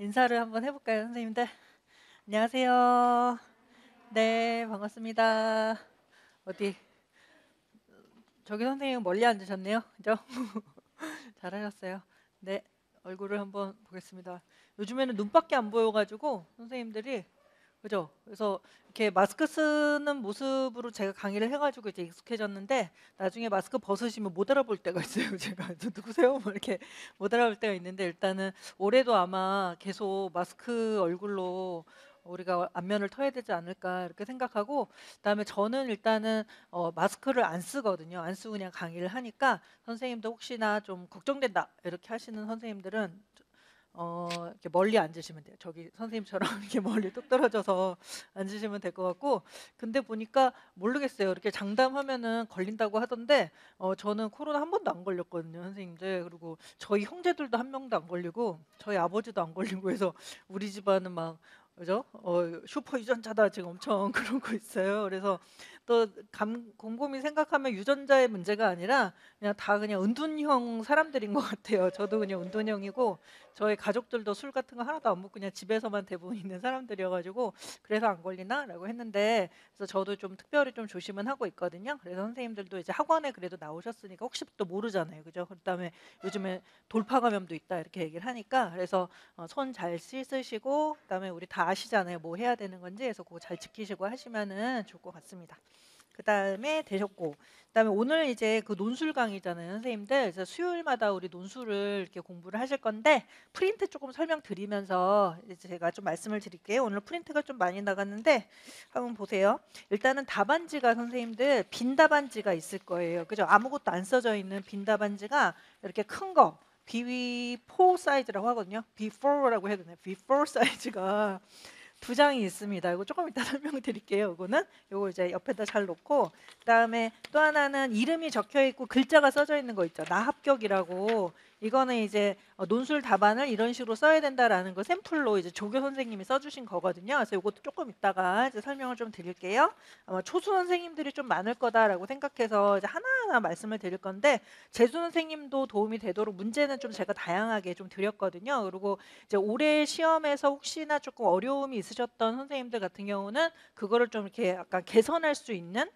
인사를 한번 해볼까요, 선생님들? 안녕하세요. 네, 반갑습니다. 어디, 저기 선생님 멀리 앉으셨네요. 그죠? 잘하셨어요. 네, 얼굴을 한번 보겠습니다. 요즘에는 눈밖에 안 보여가지고 선생님들이 그죠? 그래서 이렇게 마스크 쓰는 모습으로 제가 강의를 해가지고 이제 익숙해졌는데 나중에 마스크 벗으시면 못 알아볼 때가 있어요. 제가 누구세요? 뭐 이렇게 못 알아볼 때가 있는데 일단은 올해도 아마 계속 마스크 얼굴로 우리가 안면을 터야 되지 않을까 이렇게 생각하고 그다음에 저는 일단은 마스크를 안 쓰거든요. 안 쓰고 그냥 강의를 하니까 선생님도 혹시나 좀 걱정된다 이렇게 하시는 선생님들은 이렇게 멀리 앉으시면 돼요. 저기 선생님처럼 이렇게 멀리 뚝 떨어져서 앉으시면 될 것 같고, 근데 보니까 모르겠어요. 이렇게 장담하면은 걸린다고 하던데, 저는 코로나 한 번도 안 걸렸거든요, 선생님들. 그리고 저희 형제들도 한 명도 안 걸리고, 저희 아버지도 안 걸리고 해서 우리 집안은 막 그죠? 슈퍼 유전자다 지금 엄청 그러고 있어요. 그래서 또 곰곰이 생각하면 유전자의 문제가 아니라 그냥 다 그냥 은둔형 사람들인 것 같아요. 저도 그냥 은둔형이고 저희 가족들도 술 같은 거 하나도 안 먹고 그냥 집에서만 대부분 있는 사람들이어가지고 그래서 안 걸리나라고 했는데 그래서 저도 좀 특별히 좀 조심은 하고 있거든요. 그래서 선생님들도 이제 학원에 그래도 나오셨으니까 혹시 또 모르잖아요, 그죠? 그다음에 요즘에 돌파 감염도 있다 이렇게 얘기를 하니까 그래서 손 잘 씻으시고 그다음에 우리 다 아시잖아요, 뭐 해야 되는 건지. 그래서 그거 잘 지키시고 하시면은 좋을 것 같습니다. 그다음에 되셨고 그다음에 오늘 이제 그 논술 강의잖아요, 선생님들. 그래서 수요일마다 우리 논술을 이렇게 공부를 하실 건데 프린트 조금 설명드리면서 이제 제가 좀 말씀을 드릴게요. 오늘 프린트가 좀 많이 나갔는데 한번 보세요. 일단은 답안지가 선생님들 빈 답안지가 있을 거예요. 그죠? 아무것도 안 써져 있는 빈 답안지가 이렇게 큰 거 BB4 사이즈라고 하거든요. B4라고 해야 되나요? B4 사이즈가 두 장이 있습니다. 이거 조금 이따 설명드릴게요. 이거는 요거 이제 옆에다 잘 놓고 그다음에 또 하나는 이름이 적혀 있고 글자가 써져 있는 거 있죠. 나 합격이라고. 이거는 이제 논술 답안을 이런 식으로 써야 된다라는 거 샘플로 이제 조교 선생님이 써주신 거거든요. 그래서 이것도 조금 이따가 이제 설명을 좀 드릴게요. 아마 초수 선생님들이 좀 많을 거다라고 생각해서 이제 하나하나 말씀을 드릴 건데 재수 선생님도 도움이 되도록 문제는 좀 제가 다양하게 좀 드렸거든요. 그리고 이제 올해 시험에서 혹시나 조금 어려움이 있으셨던 선생님들 같은 경우는 그거를 좀 이렇게 약간 개선할 수 있는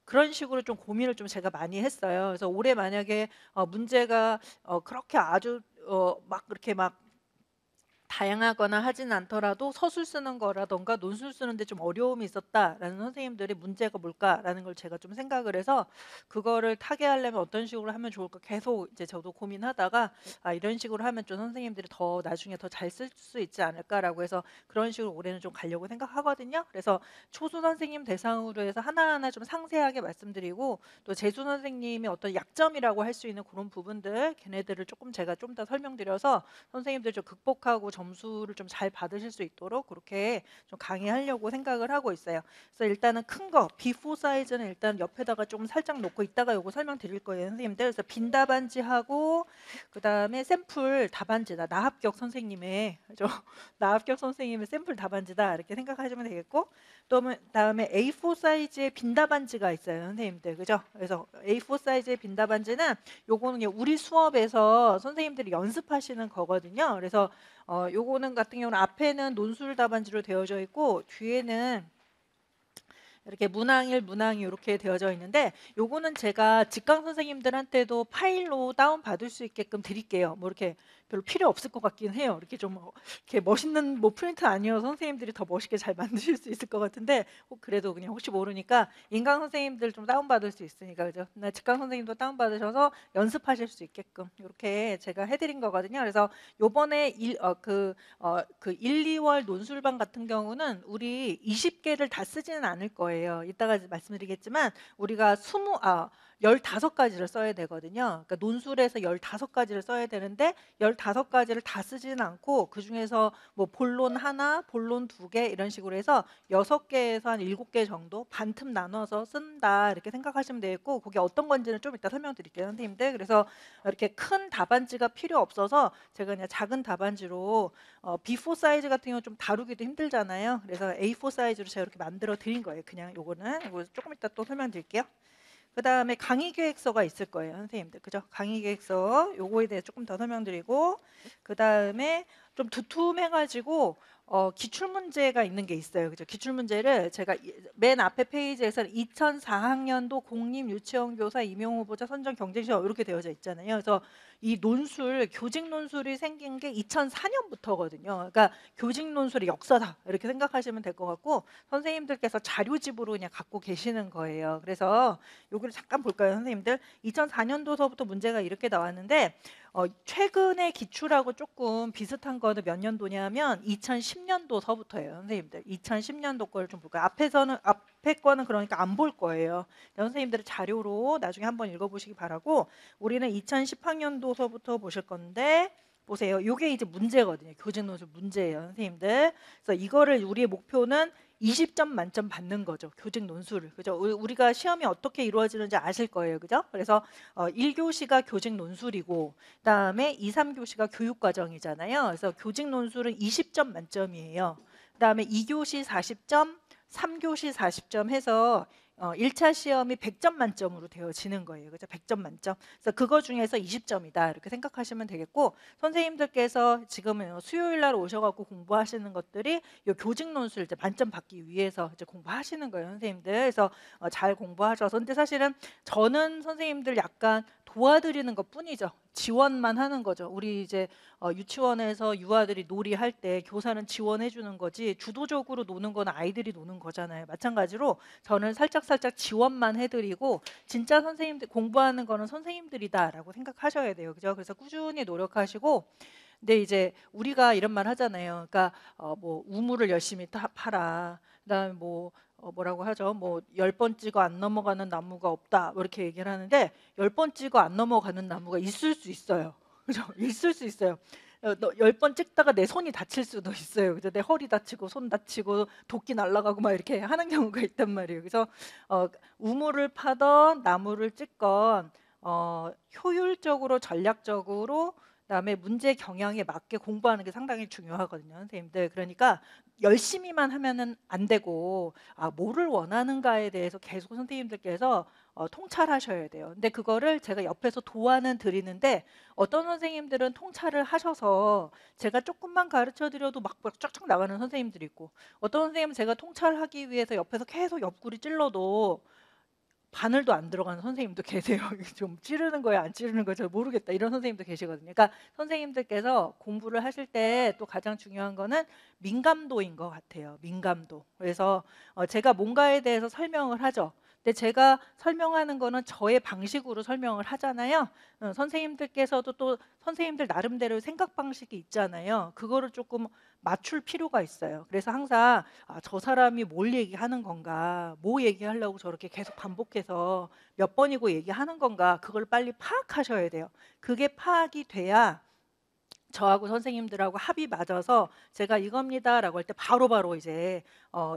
그런 식으로 좀 고민을 좀 제가 많이 했어요. 그래서 올해 만약에 문제가 그렇게 아주 막 그렇게 막 다양하거나 하진 않더라도 서술 쓰는 거라던가 논술 쓰는데 좀 어려움이 있었다라는 선생님들의 문제가 뭘까라는 걸 제가 좀 생각을 해서 그거를 타개하려면 어떤 식으로 하면 좋을까 계속 이제 저도 고민하다가 이런 식으로 하면 좀 선생님들이 더 나중에 더 잘 쓸 수 있지 않을까라고 해서 그런 식으로 올해는 좀 가려고 생각하거든요. 그래서 초수 선생님 대상으로 해서 하나하나 좀 상세하게 말씀드리고 또 재수 선생님이 어떤 약점이라고 할 수 있는 그런 부분들 걔네들을 조금 제가 좀 더 설명드려서 선생님들 좀 극복하고 점수를 좀 잘 받으실 수 있도록 그렇게 좀 강의하려고 생각을 하고 있어요. 그래서 일단은 큰 거 B4 사이즈는 일단 옆에다가 좀 살짝 놓고 있다가 요거 설명드릴 거예요, 선생님들. 그래서 빈 답안지하고 그다음에 샘플 답안지다. 나합격 선생님의 그죠? 나합격 선생님의 샘플 답안지다 이렇게 생각하시면 되겠고 또 다음에 A4 사이즈의 빈 답안지가 있어요, 선생님들. 그죠? 그래서 A4 사이즈의 빈 답안지는 요거는 우리 수업에서 선생님들이 연습하시는 거거든요. 그래서 요거는 같은 경우는 앞에는 논술 답안지로 되어져 있고 뒤에는 이렇게 문항 1, 문항 2 이렇게 되어져 있는데 요거는 제가 직강 선생님들한테도 파일로 다운 받을 수 있게끔 드릴게요. 뭐 이렇게 별로 필요 없을 것 같긴 해요. 이렇게 좀 이렇게 멋있는 뭐 프린트 아니어서 선생님들이 더 멋있게 잘 만드실 수 있을 것 같은데 그래도 그냥 혹시 모르니까 인강 선생님들 좀 다운 받을 수 있으니까 그죠? 나 직강 선생님도 다운 받으셔서 연습하실 수 있게끔 이렇게 제가 해드린 거거든요. 그래서 요번에 그 1, 2월 논술반 같은 경우는 우리 20개를 다 쓰지는 않을 거예요. 이따가 말씀드리겠지만 우리가 15가지를 써야 되거든요. 그러니까 논술에서 15가지를 써야 되는데 15가지를 다 쓰지는 않고 그중에서 뭐 본론 하나, 본론 2개 이런 식으로 해서 6개에서 한 7개 정도 반틈 나눠서 쓴다 이렇게 생각하시면 되겠고 그게 어떤 건지는 좀 이따 설명드릴게요, 선생님들. 그래서 이렇게 큰 답안지가 필요 없어서 제가 그냥 작은 답안지로 B4 사이즈 같은 경우 좀 다루기도 힘들잖아요. 그래서 A4 사이즈로 제가 이렇게 만들어 드린 거예요. 그냥 요거는 이거 조금 이따 또 설명드릴게요. 그 다음에 강의 계획서가 있을 거예요, 선생님들. 그죠? 강의 계획서 요거에 대해 조금 더 설명드리고 그 다음에 좀 두툼해가지고 기출 문제가 있는 게 있어요. 그죠? 기출 문제를 제가 맨 앞에 페이지에서 2004학년도 공립 유치원 교사 임용 후보자 선정 경쟁 시험 이렇게 되어져 있잖아요. 그래서 이 논술, 교직 논술이 생긴 게 2004년부터거든요. 그러니까 교직 논술의 역사다 이렇게 생각하시면 될 것 같고 선생님들께서 자료집으로 그냥 갖고 계시는 거예요. 그래서 여기를 잠깐 볼까요, 선생님들? 2004년도서부터 문제가 이렇게 나왔는데 최근에 기출하고 조금 비슷한 거는 몇 년도냐면 2010년도서부터예요, 선생님들. 2010년도 거를 좀 볼까요? 앞에 거는 그러니까 안 볼 거예요. 선생님들 자료로 나중에 한번 읽어보시기 바라고 우리는 2010학년도서부터 보실 건데 보세요. 이게 이제 문제거든요. 교직 논술 문제예요, 선생님들. 그래서 이거를 우리의 목표는 20점 만점 받는 거죠. 교직 논술을. 그죠? 우리가 시험이 어떻게 이루어지는지 아실 거예요. 그죠? 그래서 1교시가 교직 논술이고 그다음에 2, 3교시가 교육 과정이잖아요. 그래서 교직 논술은 20점 만점이에요. 그다음에 2교시 40점, 3교시 40점 해서 1차 시험이 100점 만점으로 되어지는 거예요. 그죠? 100점 만점. 그래서 그거 중에서 20점이다. 이렇게 생각하시면 되겠고 선생님들께서 지금은 수요일 날 오셔갖고 공부하시는 것들이 이 교직 논술 이제 만점 받기 위해서 이제 공부하시는 거예요, 선생님들. 그래서 잘 공부하셔서 근데 사실은 저는 선생님들 약간 도와드리는 것 뿐이죠. 지원만 하는 거죠. 우리 이제 유치원에서 유아들이 놀이할 때 교사는 지원해 주는 거지 주도적으로 노는 건 아이들이 노는 거잖아요. 마찬가지로 저는 살짝 지원만 해드리고 진짜 선생님들 공부하는 거는 선생님들이다라고 생각하셔야 돼요. 그죠? 그래서 꾸준히 노력하시고 근데 이제 우리가 이런 말 하잖아요. 그러니까 뭐 우물을 열심히 파라. 그다음에 뭐 뭐라고 하죠? 뭐 10번 찍어 안 넘어가는 나무가 없다. 뭐 이렇게 얘기를 하는데 10번 찍어 안 넘어가는 나무가 있을 수 있어요. 그죠? 있을 수 있어요. 10번 찍다가 내 손이 다칠 수도 있어요. 그죠? 내 허리 다치고 손 다치고 도끼 날아가고 막 이렇게 하는 경우가 있단 말이에요. 그래서 우물을 파던 나무를 찍건 효율적으로 전략적으로 그다음에 문제 경향에 맞게 공부하는 게 상당히 중요하거든요, 선생님들. 그러니까 열심히만 하면은 안 되고 뭐를 원하는가에 대해서 계속 선생님들께서 통찰하셔야 돼요. 근데 그거를 제가 옆에서 도와는 드리는데 어떤 선생님들은 통찰을 하셔서 제가 조금만 가르쳐 드려도 막 쫙쫙 나가는 선생님들이 있고 어떤 선생님은 제가 통찰하기 위해서 옆에서 계속 옆구리 찔러도 바늘도 안 들어가는 선생님도 계세요. 좀 찌르는 거야, 안 찌르는 거야, 잘 모르겠다. 이런 선생님도 계시거든요. 그러니까 선생님들께서 공부를 하실 때 또 가장 중요한 거는 민감도인 것 같아요. 민감도. 그래서 제가 뭔가에 대해서 설명을 하죠. 근데 제가 설명하는 거는 저의 방식으로 설명을 하잖아요. 선생님들께서도 또 선생님들 나름대로 생각 방식이 있잖아요. 그거를 조금 맞출 필요가 있어요. 그래서 항상 저 사람이 뭘 얘기하는 건가, 뭐 얘기하려고 저렇게 계속 반복해서 몇 번이고 얘기하는 건가, 그걸 빨리 파악하셔야 돼요. 그게 파악이 돼야 저하고 선생님들하고 합이 맞아서 제가 이겁니다라고 할 때 바로바로 이제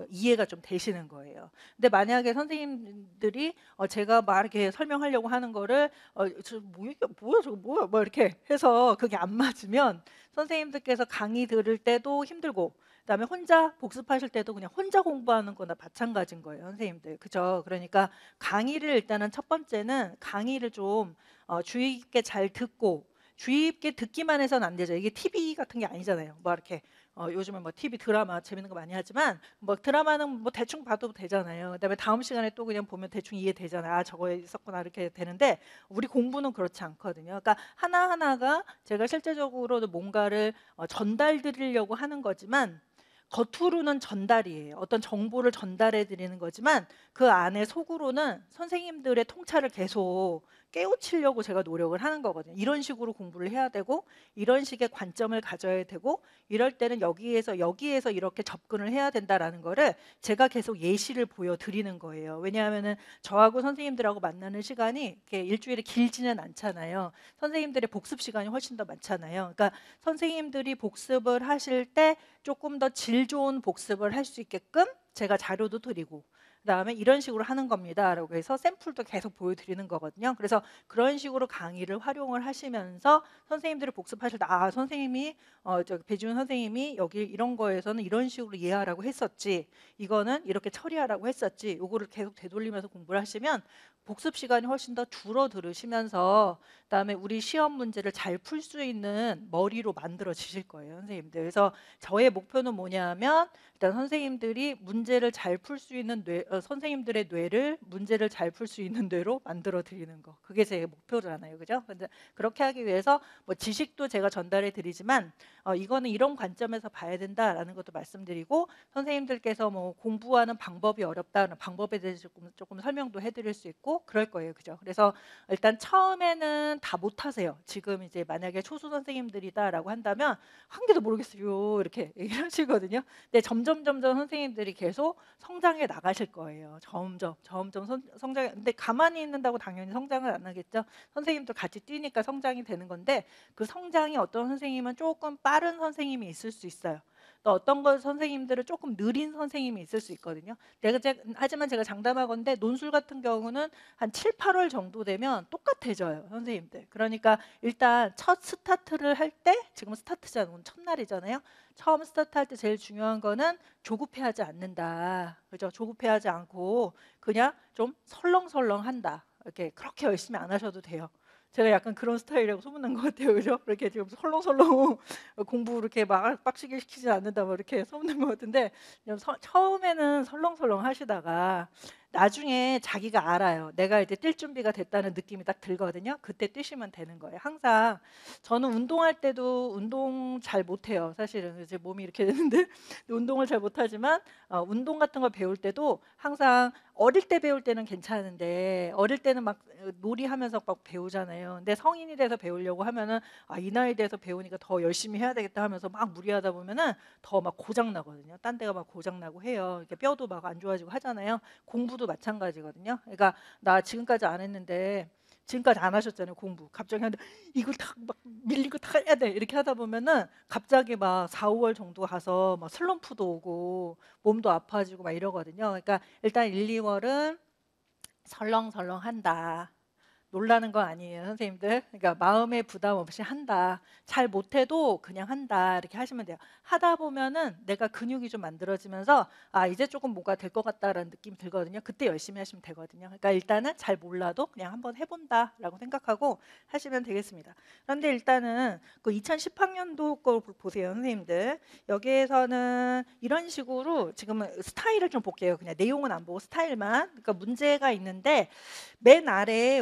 이해가 좀 되시는 거예요. 근데 만약에 선생님들이 제가 막 이렇게 설명하려고 하는 거를 뭐야 저거 뭐야 뭐 이렇게 해서 그게 안 맞으면 선생님들께서 강의 들을 때도 힘들고 그다음에 혼자 복습하실 때도 그냥 혼자 공부하는 거나 마찬가지인 거예요, 선생님들. 그죠? 그러니까 강의를 일단은 첫 번째는 강의를 좀 주의 깊게 잘 듣고 주의 깊게 듣기만 해서는 안 되죠. 이게 TV 같은 게 아니잖아요. 뭐 이렇게 요즘은 뭐 TV 드라마 재밌는 거 많이 하지만 뭐 드라마는 뭐 대충 봐도 되잖아요. 그다음에 다음 시간에 또 그냥 보면 대충 이해되잖아요. 아 저거에 있었구나 이렇게 되는데 우리 공부는 그렇지 않거든요. 그러니까 하나하나가 제가 실제적으로 뭔가를 전달드리려고 하는 거지만 겉으로는 전달이에요. 어떤 정보를 전달해 드리는 거지만 그 안에 속으로는 선생님들의 통찰을 계속 깨우치려고 제가 노력을 하는 거거든요. 이런 식으로 공부를 해야 되고 이런 식의 관점을 가져야 되고 이럴 때는 여기에서 이렇게 접근을 해야 된다라는 거를 제가 계속 예시를 보여드리는 거예요. 왜냐하면은 저하고 선생님들하고 만나는 시간이 이렇게 일주일에 길지는 않잖아요. 선생님들의 복습 시간이 훨씬 더 많잖아요. 그러니까 선생님들이 복습을 하실 때 조금 더 질 좋은 복습을 할 수 있게끔 제가 자료도 드리고 그다음에 이런 식으로 하는 겁니다라고 해서 샘플도 계속 보여드리는 거거든요. 그래서 그런 식으로 강의를 활용을 하시면서 선생님들이 복습하실 때 선생님이 배지훈 선생님이 여기 이런 거에서는 이런 식으로 이해하라고 했었지 이거는 이렇게 처리하라고 했었지 요거를 계속 되돌리면서 공부를 하시면 복습 시간이 훨씬 더 줄어들으시면서 그다음에 우리 시험 문제를 잘 풀 수 있는 머리로 만들어지실 거예요, 선생님들. 그래서 저의 목표는 뭐냐면 일단 선생님들이 문제를 잘 풀 수 있는 선생님들의 뇌를 문제를 잘 풀 수 있는 뇌로 만들어 드리는 거. 그게 제 목표잖아요, 그죠? 근데 그렇게 하기 위해서 뭐 지식도 제가 전달해 드리지만 이거는 이런 관점에서 봐야 된다라는 것도 말씀드리고, 선생님들께서 뭐 공부하는 방법이 어렵다는 방법에 대해서 조금 설명도 해드릴 수 있고 그럴 거예요, 그죠? 그래서 일단 처음에는 다 못하세요. 지금 이제 만약에 초수 선생님들이다라고 한다면 한 개도 모르겠어요 이렇게 얘기를 하시거든요. 근데 점점 선생님들이 계속 성장해 나가실 거예요. 점점 성장. 근데 가만히 있는다고 당연히 성장을 안 하겠죠. 선생님도 같이 뛰니까 성장이 되는 건데, 그 성장이 어떤 선생님은 조금 빠른 선생님이 있을 수 있어요. 또 어떤 거 선생님들은 조금 느린 선생님이 있을 수 있거든요. 하지만 제가 장담하건대 논술 같은 경우는 한 7, 8월 정도 되면 똑같아져요, 선생님들. 그러니까 일단 첫 스타트를 할 때, 지금 스타트잖아요. 오늘 첫날이잖아요. 처음 스타트할 때 제일 중요한 거는 조급해하지 않는다. 그죠? 조급해하지 않고 그냥 좀 설렁설렁한다. 이렇게 그렇게 열심히 안 하셔도 돼요. 제가 약간 그런 스타일이라고 소문난 것 같아요, 그죠? 이렇게 지금 설렁설렁 공부 이렇게 막 빡시게 시키지 않는다, 뭐 이렇게 소문난 것 같은데, 처음에는 설렁설렁 하시다가 나중에 자기가 알아요. 내가 이제 뛸 준비가 됐다는 느낌이 딱 들거든요. 그때 뛰시면 되는 거예요. 항상 저는 운동할 때도 운동 잘 못해요. 사실은 제 몸이 이렇게 되는데 운동을 잘 못하지만 운동 같은 걸 배울 때도 항상 어릴 때 배울 때는 괜찮은데, 어릴 때는 막 놀이하면서 막 배우잖아요. 근데 성인이 돼서 배우려고 하면은 이 나이 돼서 배우니까 더 열심히 해야 되겠다 하면서 막 무리하다 보면은 더 막 고장 나거든요. 딴 데가 막 고장 나고 해요. 이렇게 뼈도 막 안 좋아지고 하잖아요. 공부도 마찬가지거든요. 그러니까 나 지금까지 안 했는데, 지금까지 안 하셨잖아요, 공부. 갑자기 하는데 이걸 다 막 밀리고 다 해야 돼 이렇게 하다 보면은 갑자기 막 4, 5월 정도 가서 막 슬럼프도 오고 몸도 아파지고 막 이러거든요. 그러니까 일단 1, 2월은 설렁설렁한다. 놀라는 거 아니에요, 선생님들. 그러니까 마음의 부담 없이 한다. 잘 못해도 그냥 한다. 이렇게 하시면 돼요. 하다 보면은 내가 근육이 좀 만들어지면서 이제 조금 뭐가 될 것 같다라는 느낌이 들거든요. 그때 열심히 하시면 되거든요. 그러니까 일단은 잘 몰라도 그냥 한번 해본다라고 생각하고 하시면 되겠습니다. 그런데 일단은 그 2010학년도 걸 보세요, 선생님들. 여기에서는 이런 식으로 지금은 스타일을 좀 볼게요. 그냥 내용은 안 보고 스타일만. 그러니까 문제가 있는데 맨 아래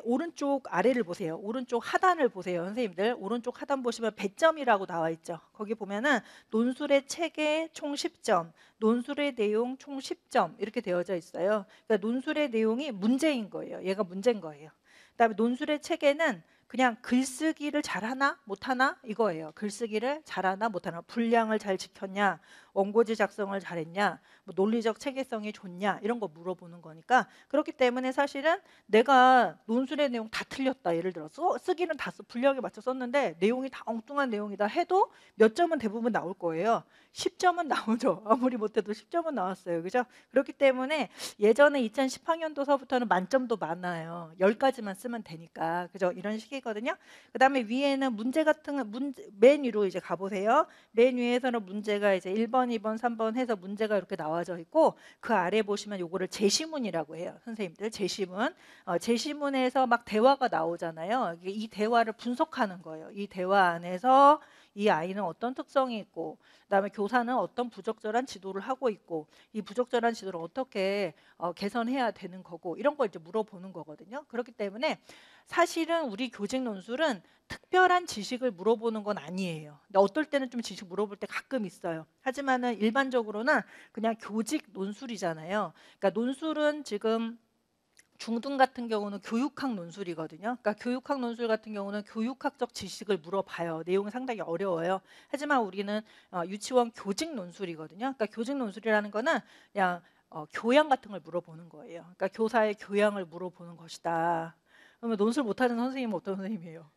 오른쪽 아래를 보세요. 오른쪽 하단을 보세요, 선생님들. 오른쪽 하단 보시면 배점이라고 나와 있죠. 거기 보면은 논술의 체계 총 10점, 논술의 내용 총 10점 이렇게 되어져 있어요. 그러니까 논술의 내용이 문제인 거예요. 얘가 문제인 거예요. 그다음에 논술의 체계는 그냥 글쓰기를 잘하나 못하나 이거예요. 글쓰기를 잘하나 못하나, 분량을 잘 지켰냐, 원고지 작성을 잘했냐, 뭐 논리적 체계성이 좋냐 이런 거 물어보는 거니까. 그렇기 때문에 사실은 내가 논술의 내용 다 틀렸다, 예를 들어 쓰기는 다 분량에 맞춰 썼는데 내용이 다 엉뚱한 내용이다 해도 몇 점은 대부분 나올 거예요. 10점은 나오죠. 아무리 못해도 10점은 나왔어요, 그죠? 그렇기 때문에 예전에 2010학년도서부터는 만점도 많아요. 10가지만 쓰면 되니까, 그죠? 이런 식이거든요. 그 다음에 위에는 문제 같은 맨 위로 이제 가보세요. 맨 위에서는 문제가 이제 1번, 2번, 3번 해서 문제가 이렇게 나와져 있고, 그 아래 보시면 요거를 제시문이라고 해요, 선생님들. 제시문. 제시문에서 막 대화가 나오잖아요. 이 대화를 분석하는 거예요. 이 대화 안에서 이 아이는 어떤 특성이 있고, 그다음에 교사는 어떤 부적절한 지도를 하고 있고, 이 부적절한 지도를 어떻게 개선해야 되는 거고, 이런 걸 이제 물어보는 거거든요. 그렇기 때문에 사실은 우리 교직 논술은 특별한 지식을 물어보는 건 아니에요. 근데 어떨 때는 좀 지식 물어볼 때 가끔 있어요. 하지만은 일반적으로는 그냥 교직 논술이잖아요. 그러니까 논술은 지금 중등 같은 경우는 교육학 논술이거든요. 그러니까 교육학 논술 같은 경우는 교육학적 지식을 물어봐요. 내용이 상당히 어려워요. 하지만 우리는 유치원 교직 논술이거든요. 그러니까 교직 논술이라는 거는 그냥 교양 같은 걸 물어보는 거예요. 그러니까 교사의 교양을 물어보는 것이다. 그러면 논술 못하는 선생님은 어떤 선생님이에요?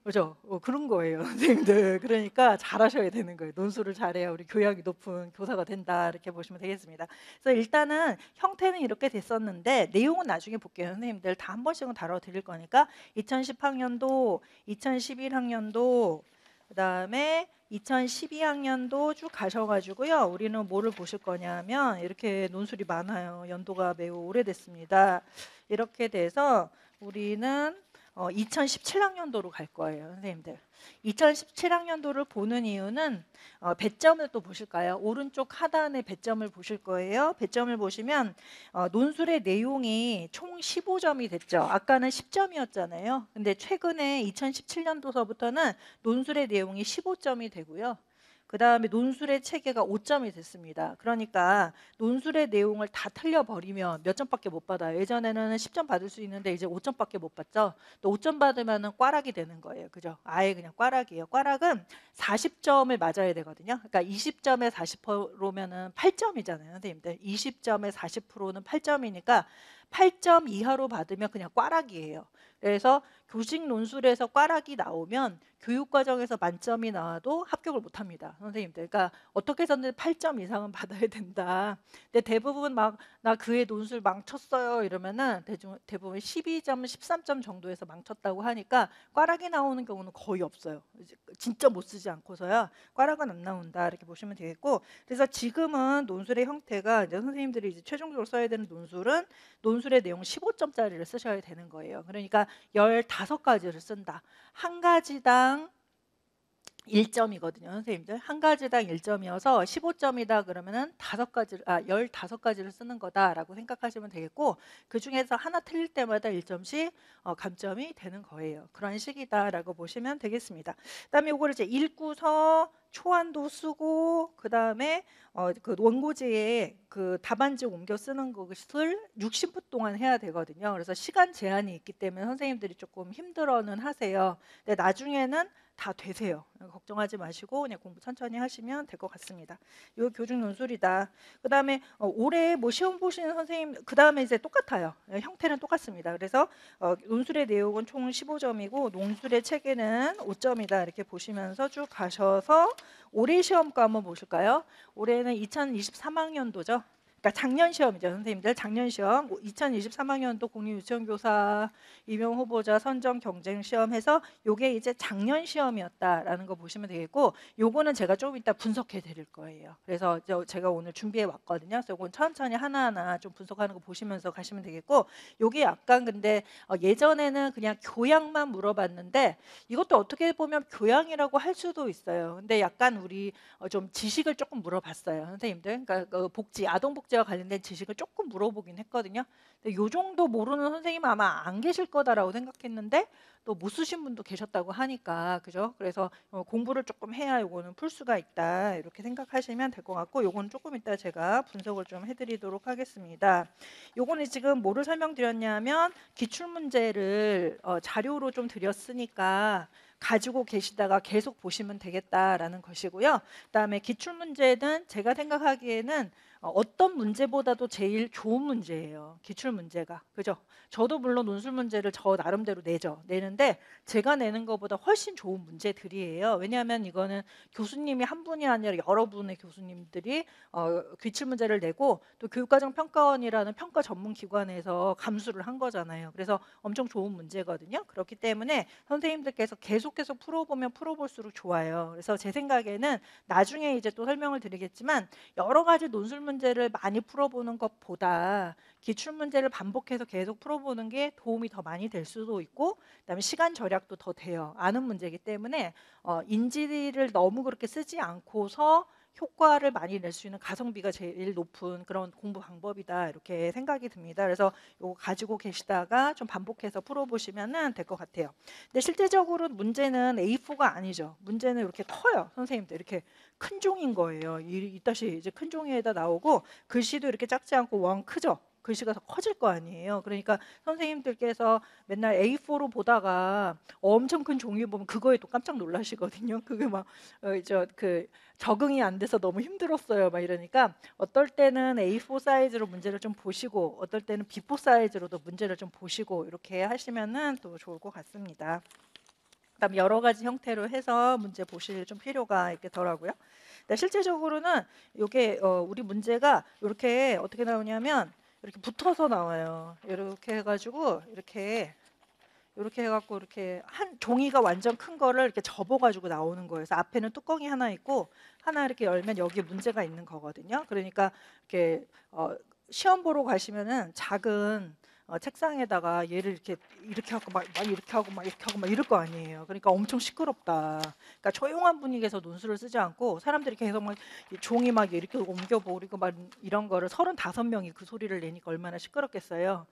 그죠? 그런 거예요, 선생님들. 그러니까 잘하셔야 되는 거예요. 논술을 잘해야 우리 교양이 높은 교사가 된다, 이렇게 보시면 되겠습니다. 그래서 일단은 형태는 이렇게 됐었는데 내용은 나중에 볼게요, 선생님들. 다 한 번씩은 다뤄드릴 거니까 2010학년도, 2011학년도, 그다음에 2012학년도 쭉 가셔가지고요. 우리는 뭐를 보실 거냐면 이렇게 논술이 많아요. 연도가 매우 오래됐습니다. 이렇게 돼서 우리는 2017학년도로 갈 거예요, 선생님들. 2017학년도를 보는 이유는 배점을 또 보실까요? 오른쪽 하단에 배점을 보실 거예요. 배점을 보시면 논술의 내용이 총 15점이 됐죠. 아까는 10점이었잖아요. 근데 최근에 2017년도서부터는 논술의 내용이 15점이 되고요. 그 다음에 논술의 체계가 5점이 됐습니다. 그러니까 논술의 내용을 다 틀려버리면 몇 점밖에 못 받아요. 예전에는 10점 받을 수 있는데 이제 5점밖에 못 받죠. 또 5점 받으면 꽈락이 되는 거예요. 그죠? 아예 그냥 꽈락이에요. 꽈락은 40점을 맞아야 되거든요. 그러니까 20점에 40%면은 8점이잖아요. 선생님들. 20점에 40%는 8점이니까 8점 이하로 받으면 그냥 꽈락이에요. 그래서 교직 논술에서 꽈락이 나오면 교육과정에서 만점이 나와도 합격을 못합니다. 선생님들. 그러니까 어떻게 해서든 8점 이상은 받아야 된다. 근데 대부분 막 나 그의 논술 망쳤어요 이러면은 대부분 12점, 13점 정도에서 망쳤다고 하니까 꽈락이 나오는 경우는 거의 없어요. 진짜 못 쓰지 않고서야 꽈락은 안 나온다 이렇게 보시면 되겠고, 그래서 지금은 논술의 형태가 이제 선생님들이 이제 최종적으로 써야 되는 논술은 논술의 내용 15점짜리를 쓰셔야 되는 거예요. 그러니까 15가지를 쓴다. 한 가지당 1점이거든요, 선생님들. 한 가지당 1점이어서 15점이다 그러면은 15가지를 쓰는 거다라고 생각하시면 되겠고, 그 중에서 하나 틀릴 때마다 1점씩 감점이 되는 거예요. 그런 식이다라고 보시면 되겠습니다. 그다음에 이거를 이제 읽고서 초안도 쓰고, 그다음에 그 원고지에 그 답안지 옮겨 쓰는 것을 60분 동안 해야 되거든요. 그래서 시간 제한이 있기 때문에 선생님들이 조금 힘들어는 하세요. 근데 나중에는 다 되세요. 걱정하지 마시고 그냥 공부 천천히 하시면 될 것 같습니다. 이거 교직 논술이다. 그다음에 올해 뭐 시험 보시는 선생님, 그다음에 이제 똑같아요. 형태는 똑같습니다. 그래서 논술의 내용은 총 15점이고 논술의 체계는 5점이다 이렇게 보시면서 쭉 가셔서 올해 시험과 한번 보실까요? 올해는 2023학년도죠. 그러니까 작년 시험이죠, 선생님들. 작년 시험 2023학년도 공립유치원교사 임용 후보자 선정 경쟁 시험 해서 요게 이제 작년 시험이었다라는 거 보시면 되겠고, 요거는 제가 좀 이따 분석해 드릴 거예요. 그래서 제가 오늘 준비해 왔거든요. 그래서 요건 천천히 하나하나 좀 분석하는 거 보시면서 가시면 되겠고, 요게 약간 근데 예전에는 그냥 교양만 물어봤는데 이것도 어떻게 보면 교양이라고 할 수도 있어요. 근데 약간 우리 좀 지식을 조금 물어봤어요, 선생님들. 그러니까 복지, 아동복지와 관련된 지식을 조금 물어보긴 했거든요. 근데 요 정도 모르는 선생님은 아마 안 계실 거다라고 생각했는데 또 못 쓰신 분도 계셨다고 하니까, 그죠? 그래서 공부를 조금 해야 요거는 풀 수가 있다 이렇게 생각하시면 될 것 같고, 요거는 조금 이따 제가 분석을 좀 해드리도록 하겠습니다. 요거는 지금 뭐를 설명드렸냐면 기출문제를 자료로 좀 드렸으니까 가지고 계시다가 계속 보시면 되겠다라는 것이고요. 그다음에 기출문제는 제가 생각하기에는 어떤 문제보다도 제일 좋은 문제예요. 기출문제가. 그죠? 저도 물론 논술 문제를 저 나름대로 내는데 제가 내는 것보다 훨씬 좋은 문제들이에요. 왜냐하면 이거는 교수님이 한 분이 아니라 여러 분의 교수님들이 기출문제를 내고 또 교육과정평가원이라는 평가 전문 기관에서 감수를 한 거잖아요. 그래서 엄청 좋은 문제거든요. 그렇기 때문에 선생님들께서 계속해서 풀어보면 풀어볼수록 좋아요. 그래서 제 생각에는 나중에 이제 또 설명을 드리겠지만 여러 가지 논술 문제를 많이 풀어보는 것보다 기출 문제를 반복해서 계속 풀어보는 게 도움이 더 많이 될 수도 있고, 그다음에 시간 절약도 더 돼요. 아는 문제이기 때문에 인지를 너무 그렇게 쓰지 않고서 효과를 많이 낼 수 있는 가성비가 제일 높은 그런 공부 방법이다 이렇게 생각이 듭니다. 그래서 이거 가지고 계시다가 좀 반복해서 풀어보시면 될 것 같아요. 근데 실제적으로 문제는 A4가 아니죠. 문제는 이렇게 커요. 선생님들 이렇게 큰 종인 거예요. 이따시 이제 큰 종이에다 나오고 글씨도 이렇게 작지 않고 원 크죠. 글씨가 더 커질 거 아니에요. 그러니까 선생님들께서 맨날 A4로 보다가 엄청 큰 종이 보면 그거에 또 깜짝 놀라시거든요. 그게 막 적응이 안 돼서 너무 힘들었어요. 막 이러니까 어떨 때는 A4 사이즈로 문제를 좀 보시고 어떨 때는 B4 사이즈로도 문제를 좀 보시고 이렇게 하시면은 또 좋을 것 같습니다. 그다음 여러 가지 형태로 해서 문제 보실 좀 필요가 있겠더라고요. 네, 실제적으로는 이게 우리 문제가 이렇게 어떻게 나오냐면 이렇게 붙어서 나와요. 이렇게 해가지고 이렇게 이렇게 해갖고 이렇게 한 종이가 완전 큰 거를 이렇게 접어가지고 나오는 거예요. 그래서 앞에는 뚜껑이 하나 있고 하나 이렇게 열면 여기에 문제가 있는 거거든요. 그러니까 이렇게 시험 보러 가시면은 작은 책상에다가 얘를 이렇게 하고 막 이렇게 하고 막 이렇게 하고 막 이럴 거 아니에요. 그러니까 엄청 시끄럽다. 그러니까 조용한 분위기에서 논술을 쓰지 않고 사람들이 계속 막 종이 막 이렇게 옮겨버리고 막 이런 거를 35명이 그 소리를 내니까 얼마나 시끄럽겠어요.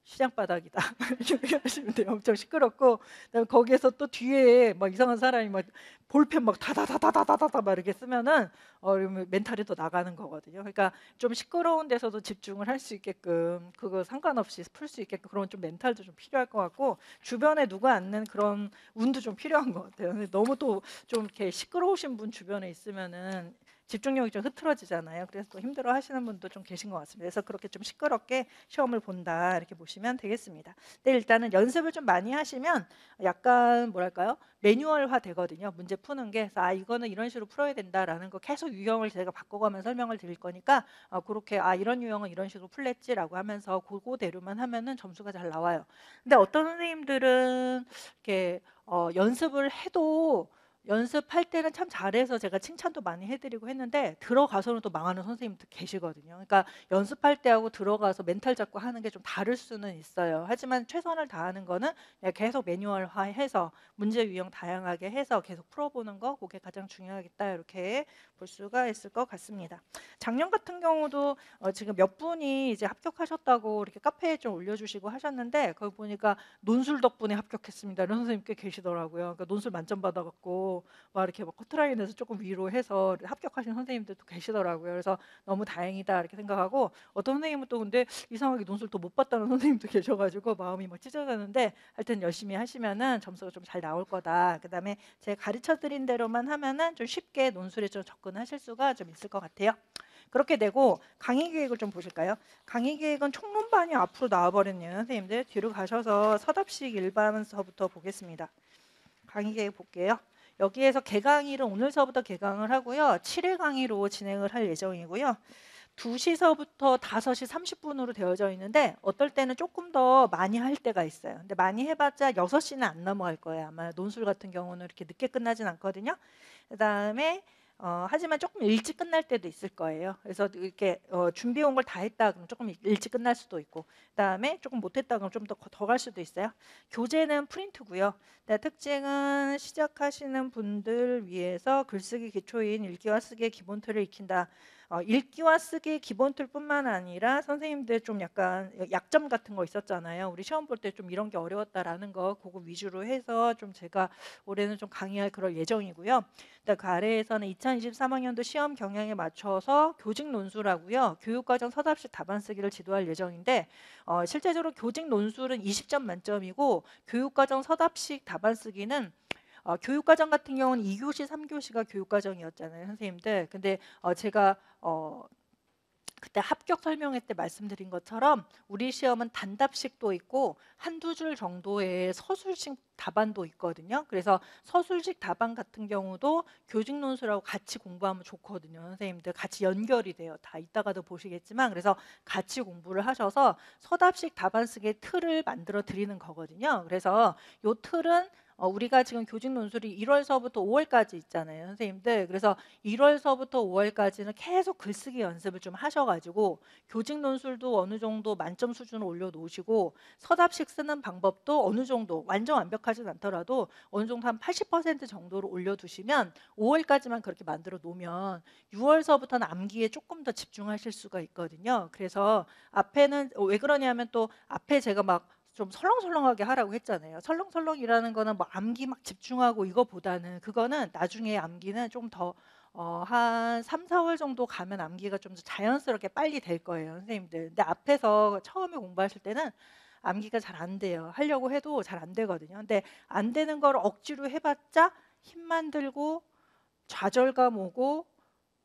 시장 바닥이다. 이렇게 하시면 돼요. 엄청 시끄럽고, 그다음에 거기에서 또 뒤에 막 이상한 사람이 막 볼펜 막 다다다다다다다 막 이렇게 쓰면은 이러면 멘탈이 또 나가는 거거든요. 그러니까 좀 시끄러운 데서도 집중을 할 수 있게끔 그거 상관없이 풀 수 있게끔 그런 좀 멘탈도 좀 필요할 것 같고 주변에 누가 앉는 그런 운도 좀 필요한 것 같아요. 근데 너무 또 좀 이렇게 시끄러우신 분 주변에 있으면은 집중력이 좀 흐트러지잖아요. 그래서 또 힘들어 하시는 분도 좀 계신 것 같습니다. 그래서 그렇게 좀 시끄럽게 시험을 본다 이렇게 보시면 되겠습니다. 근데 일단은 연습을 좀 많이 하시면 약간 뭐랄까요? 매뉴얼화 되거든요. 문제 푸는 게. 그래서 이거는 이런 식으로 풀어야 된다라는 거 계속 유형을 제가 바꿔가면 설명을 드릴 거니까 그렇게 이런 유형은 이런 식으로 풀랬지라고 하면서 그거대로만 하면은 점수가 잘 나와요. 근데 어떤 선생님들은 이렇게 연습을 해도 연습할 때는 참 잘해서 제가 칭찬도 많이 해드리고 했는데 들어가서는 또 망하는 선생님도 계시거든요. 그러니까 연습할 때하고 들어가서 멘탈 잡고 하는 게 좀 다를 수는 있어요. 하지만 최선을 다하는 거는 그냥 계속 매뉴얼화해서 문제 유형 다양하게 해서 계속 풀어보는 거 그게 가장 중요하겠다 이렇게 볼 수가 있을 것 같습니다. 작년 같은 경우도 지금 몇 분이 이제 합격하셨다고 이렇게 카페에 좀 올려주시고 하셨는데 거기 보니까 논술 덕분에 합격했습니다. 이런 선생님 꽤 계시더라고요. 그러니까 논술 만점 받아갖고 막 이렇게 막 커트라인에서 조금 위로 해서 합격하신 선생님들도 계시더라고요. 그래서 너무 다행이다 이렇게 생각하고 어떤 선생님은 또 근데 이상하게 논술 또 못 봤다는 선생님도 계셔가지고 마음이 막 찢어가는데 하여튼 열심히 하시면은 점수가 좀 잘 나올 거다. 그다음에 제가 가르쳐 드린 대로만 하면은 좀 쉽게 논술에 좀 접근하실 수가 좀 있을 것 같아요. 그렇게 되고 강의 계획을 좀 보실까요? 강의 계획은 총론반이 앞으로 나와버렸네요. 선생님들 뒤로 가셔서 서답식 일반서부터 보겠습니다. 강의 계획 볼게요. 여기에서 개강일은 오늘서부터 개강을 하고요. 7회 강의로 진행을 할 예정이고요. 2시서부터 5시 30분으로 되어져 있는데 어떨 때는 조금 더 많이 할 때가 있어요. 근데 많이 해봤자 6시는 안 넘어갈 거예요. 아마 논술 같은 경우는 이렇게 늦게 끝나진 않거든요. 그다음에 하지만 조금 일찍 끝날 때도 있을 거예요. 그래서 이렇게 준비해 온 걸 다 했다 그러면 조금 일찍 끝날 수도 있고 그다음에 조금 못했다 그러면 좀 더 갈 수도 있어요. 교재는 프린트고요. 특징은 시작하시는 분들 위해서 글쓰기 기초인 읽기와 쓰기의 기본 틀을 익힌다. 읽기와 쓰기 기본 틀뿐만 아니라 선생님들 좀 약간 약점 같은 거 있었잖아요. 우리 시험 볼 때 좀 이런 게 어려웠다라는 거 그거 위주로 해서 좀 제가 올해는 좀 강의할 그럴 예정이고요. 그 아래에서는 2023학년도 시험 경향에 맞춰서 교직 논술하고요. 교육과정 서답식 답안 쓰기를 지도할 예정인데 실제적으로 교직 논술은 20점 만점이고 교육과정 서답식 답안 쓰기는 교육과정 같은 경우는 2교시, 3교시가 교육과정이었잖아요, 선생님들. 근데 제가 그때 합격 설명회 때 말씀드린 것처럼 우리 시험은 단답식도 있고 한두 줄 정도의 서술식 답안도 있거든요. 그래서 서술식 답안 같은 경우도 교직 논술하고 같이 공부하면 좋거든요. 선생님들 같이 연결이 돼요. 다 이따가도 보시겠지만 그래서 같이 공부를 하셔서 서답식 답안 쓰기의 틀을 만들어 드리는 거거든요. 그래서 요 틀은 우리가 지금 교직 논술이 1월서부터 5월까지 있잖아요, 선생님들. 그래서 1월서부터 5월까지는 계속 글쓰기 연습을 좀 하셔가지고 교직 논술도 어느 정도 만점 수준을 올려놓으시고 서답식 쓰는 방법도 어느 정도 완전 완벽하진 않더라도 어느 정도 한 80% 정도로 올려두시면 5월까지만 그렇게 만들어 놓으면 6월서부터는 암기에 조금 더 집중하실 수가 있거든요. 그래서 앞에는 왜 그러냐면 또 앞에 제가 막 좀 설렁설렁하게 하라고 했잖아요. 설렁설렁이라는 거는 뭐 암기 막 집중하고 이거보다는 그거는 나중에 암기는 좀 더 한 3, 4월 정도 가면 암기가 좀 더 자연스럽게 빨리 될 거예요, 선생님들. 근데 앞에서 처음에 공부하실 때는 암기가 잘 안 돼요. 하려고 해도 잘 안 되거든요. 근데 안 되는 걸 억지로 해봤자 힘만 들고 좌절감 오고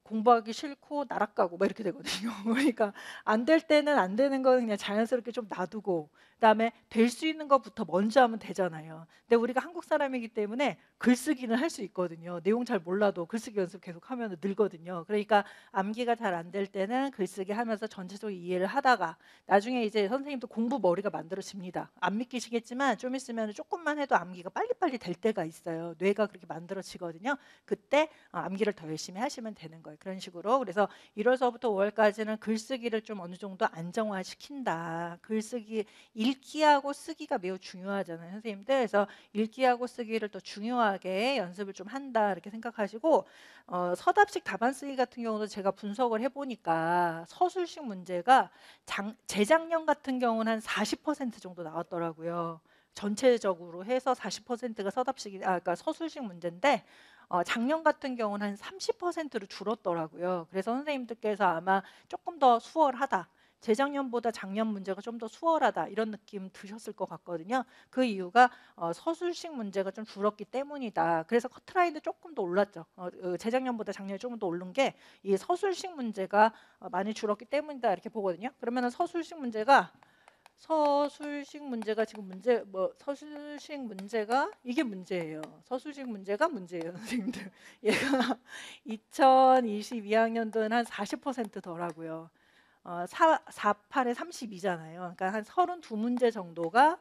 공부하기 싫고 나락가고 막 이렇게 되거든요. 그러니까 안 될 때는 안 되는 거는 그냥 자연스럽게 좀 놔두고 그다음에 될 수 있는 것부터 먼저 하면 되잖아요. 근데 우리가 한국 사람이기 때문에 글쓰기는 할 수 있거든요. 내용 잘 몰라도 글쓰기 연습 계속 하면 늘거든요. 그러니까 암기가 잘 안 될 때는 글쓰기 하면서 전체적으로 이해를 하다가 나중에 이제 선생님도 공부 머리가 만들어집니다. 안 믿기시겠지만 좀 있으면 조금만 해도 암기가 빨리빨리 될 때가 있어요. 뇌가 그렇게 만들어지거든요. 그때 암기를 더 열심히 하시면 되는 거예요. 그런 식으로. 그래서 1월서부터 5월까지는 글쓰기를 좀 어느 정도 안정화시킨다. 글쓰기, 읽기하고 쓰기가 매우 중요하잖아요, 선생님들. 그래서 읽기하고 쓰기를 더 중요하게 연습을 좀 한다 이렇게 생각하시고 서답식 답안 쓰기 같은 경우도 제가 분석을 해보니까 서술식 문제가 재작년 같은 경우는 한 40% 정도 나왔더라고요. 전체적으로 해서 40%가 그러니까 서술식 문제인데 작년 같은 경우는 한 30%로 줄었더라고요. 그래서 선생님들께서 아마 조금 더 수월하다. 재작년보다 작년 문제가 좀 더 수월하다 이런 느낌 드셨을 것 같거든요. 그 이유가 서술식 문제가 좀 줄었기 때문이다. 그래서 커트라인도 조금 더 올랐죠. 재작년보다 작년에 조금 더 오른 게 이 서술식 문제가 많이 줄었기 때문이다 이렇게 보거든요. 그러면 서술식 문제가 지금 서술식 문제가 이게 문제예요. 서술식 문제가 문제예요, 선생님들. 얘가 2022학년도는 한 40%더라고요. 48에 32잖아요. 그러니까 한 32문제 정도가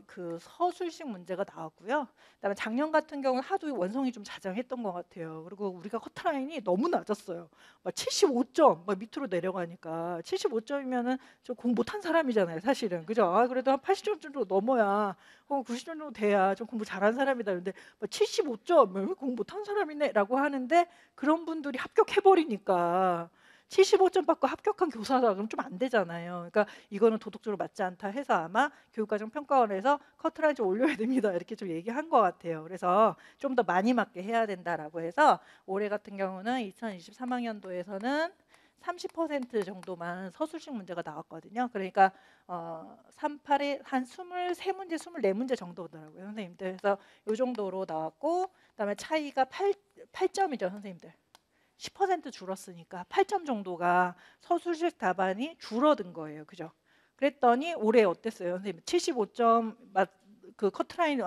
그 서술식 문제가 나왔고요. 그다음에 작년 같은 경우는 하도 원성이 좀 자장했던 것 같아요. 그리고 우리가 커트라인이 너무 낮았어요. 막 75점 막 밑으로 내려가니까 75점이면은 좀 공부 못한 사람이잖아요, 사실은. 그죠? 그래도 한 80점 정도 넘어야 90점 정도 돼야 좀 공부 잘한 사람이다. 근데 75점 공부 못한 사람이네라고 하는데 그런 분들이 합격해 버리니까 75점 받고 합격한 교사다 그럼 좀 안 되잖아요. 그러니까 이거는 도덕적으로 맞지 않다 해서 아마 교육과정평가원에서 커트라인 좀 올려야 됩니다. 이렇게 좀 얘기한 것 같아요. 그래서 좀 더 많이 맞게 해야 된다라고 해서 올해 같은 경우는 2023학년도에서는 30% 정도만 서술식 문제가 나왔거든요. 그러니까 38에 한 23문제, 24문제 정도더라고요, 선생님들. 그래서 이 정도로 나왔고 그다음에 차이가 8점이죠, 선생님들. 10% 줄었으니까 8점 정도가 서술식 답안이 줄어든 거예요. 그죠? 그랬더니 올해 어땠어요, 선생님? 75점 그 커트라인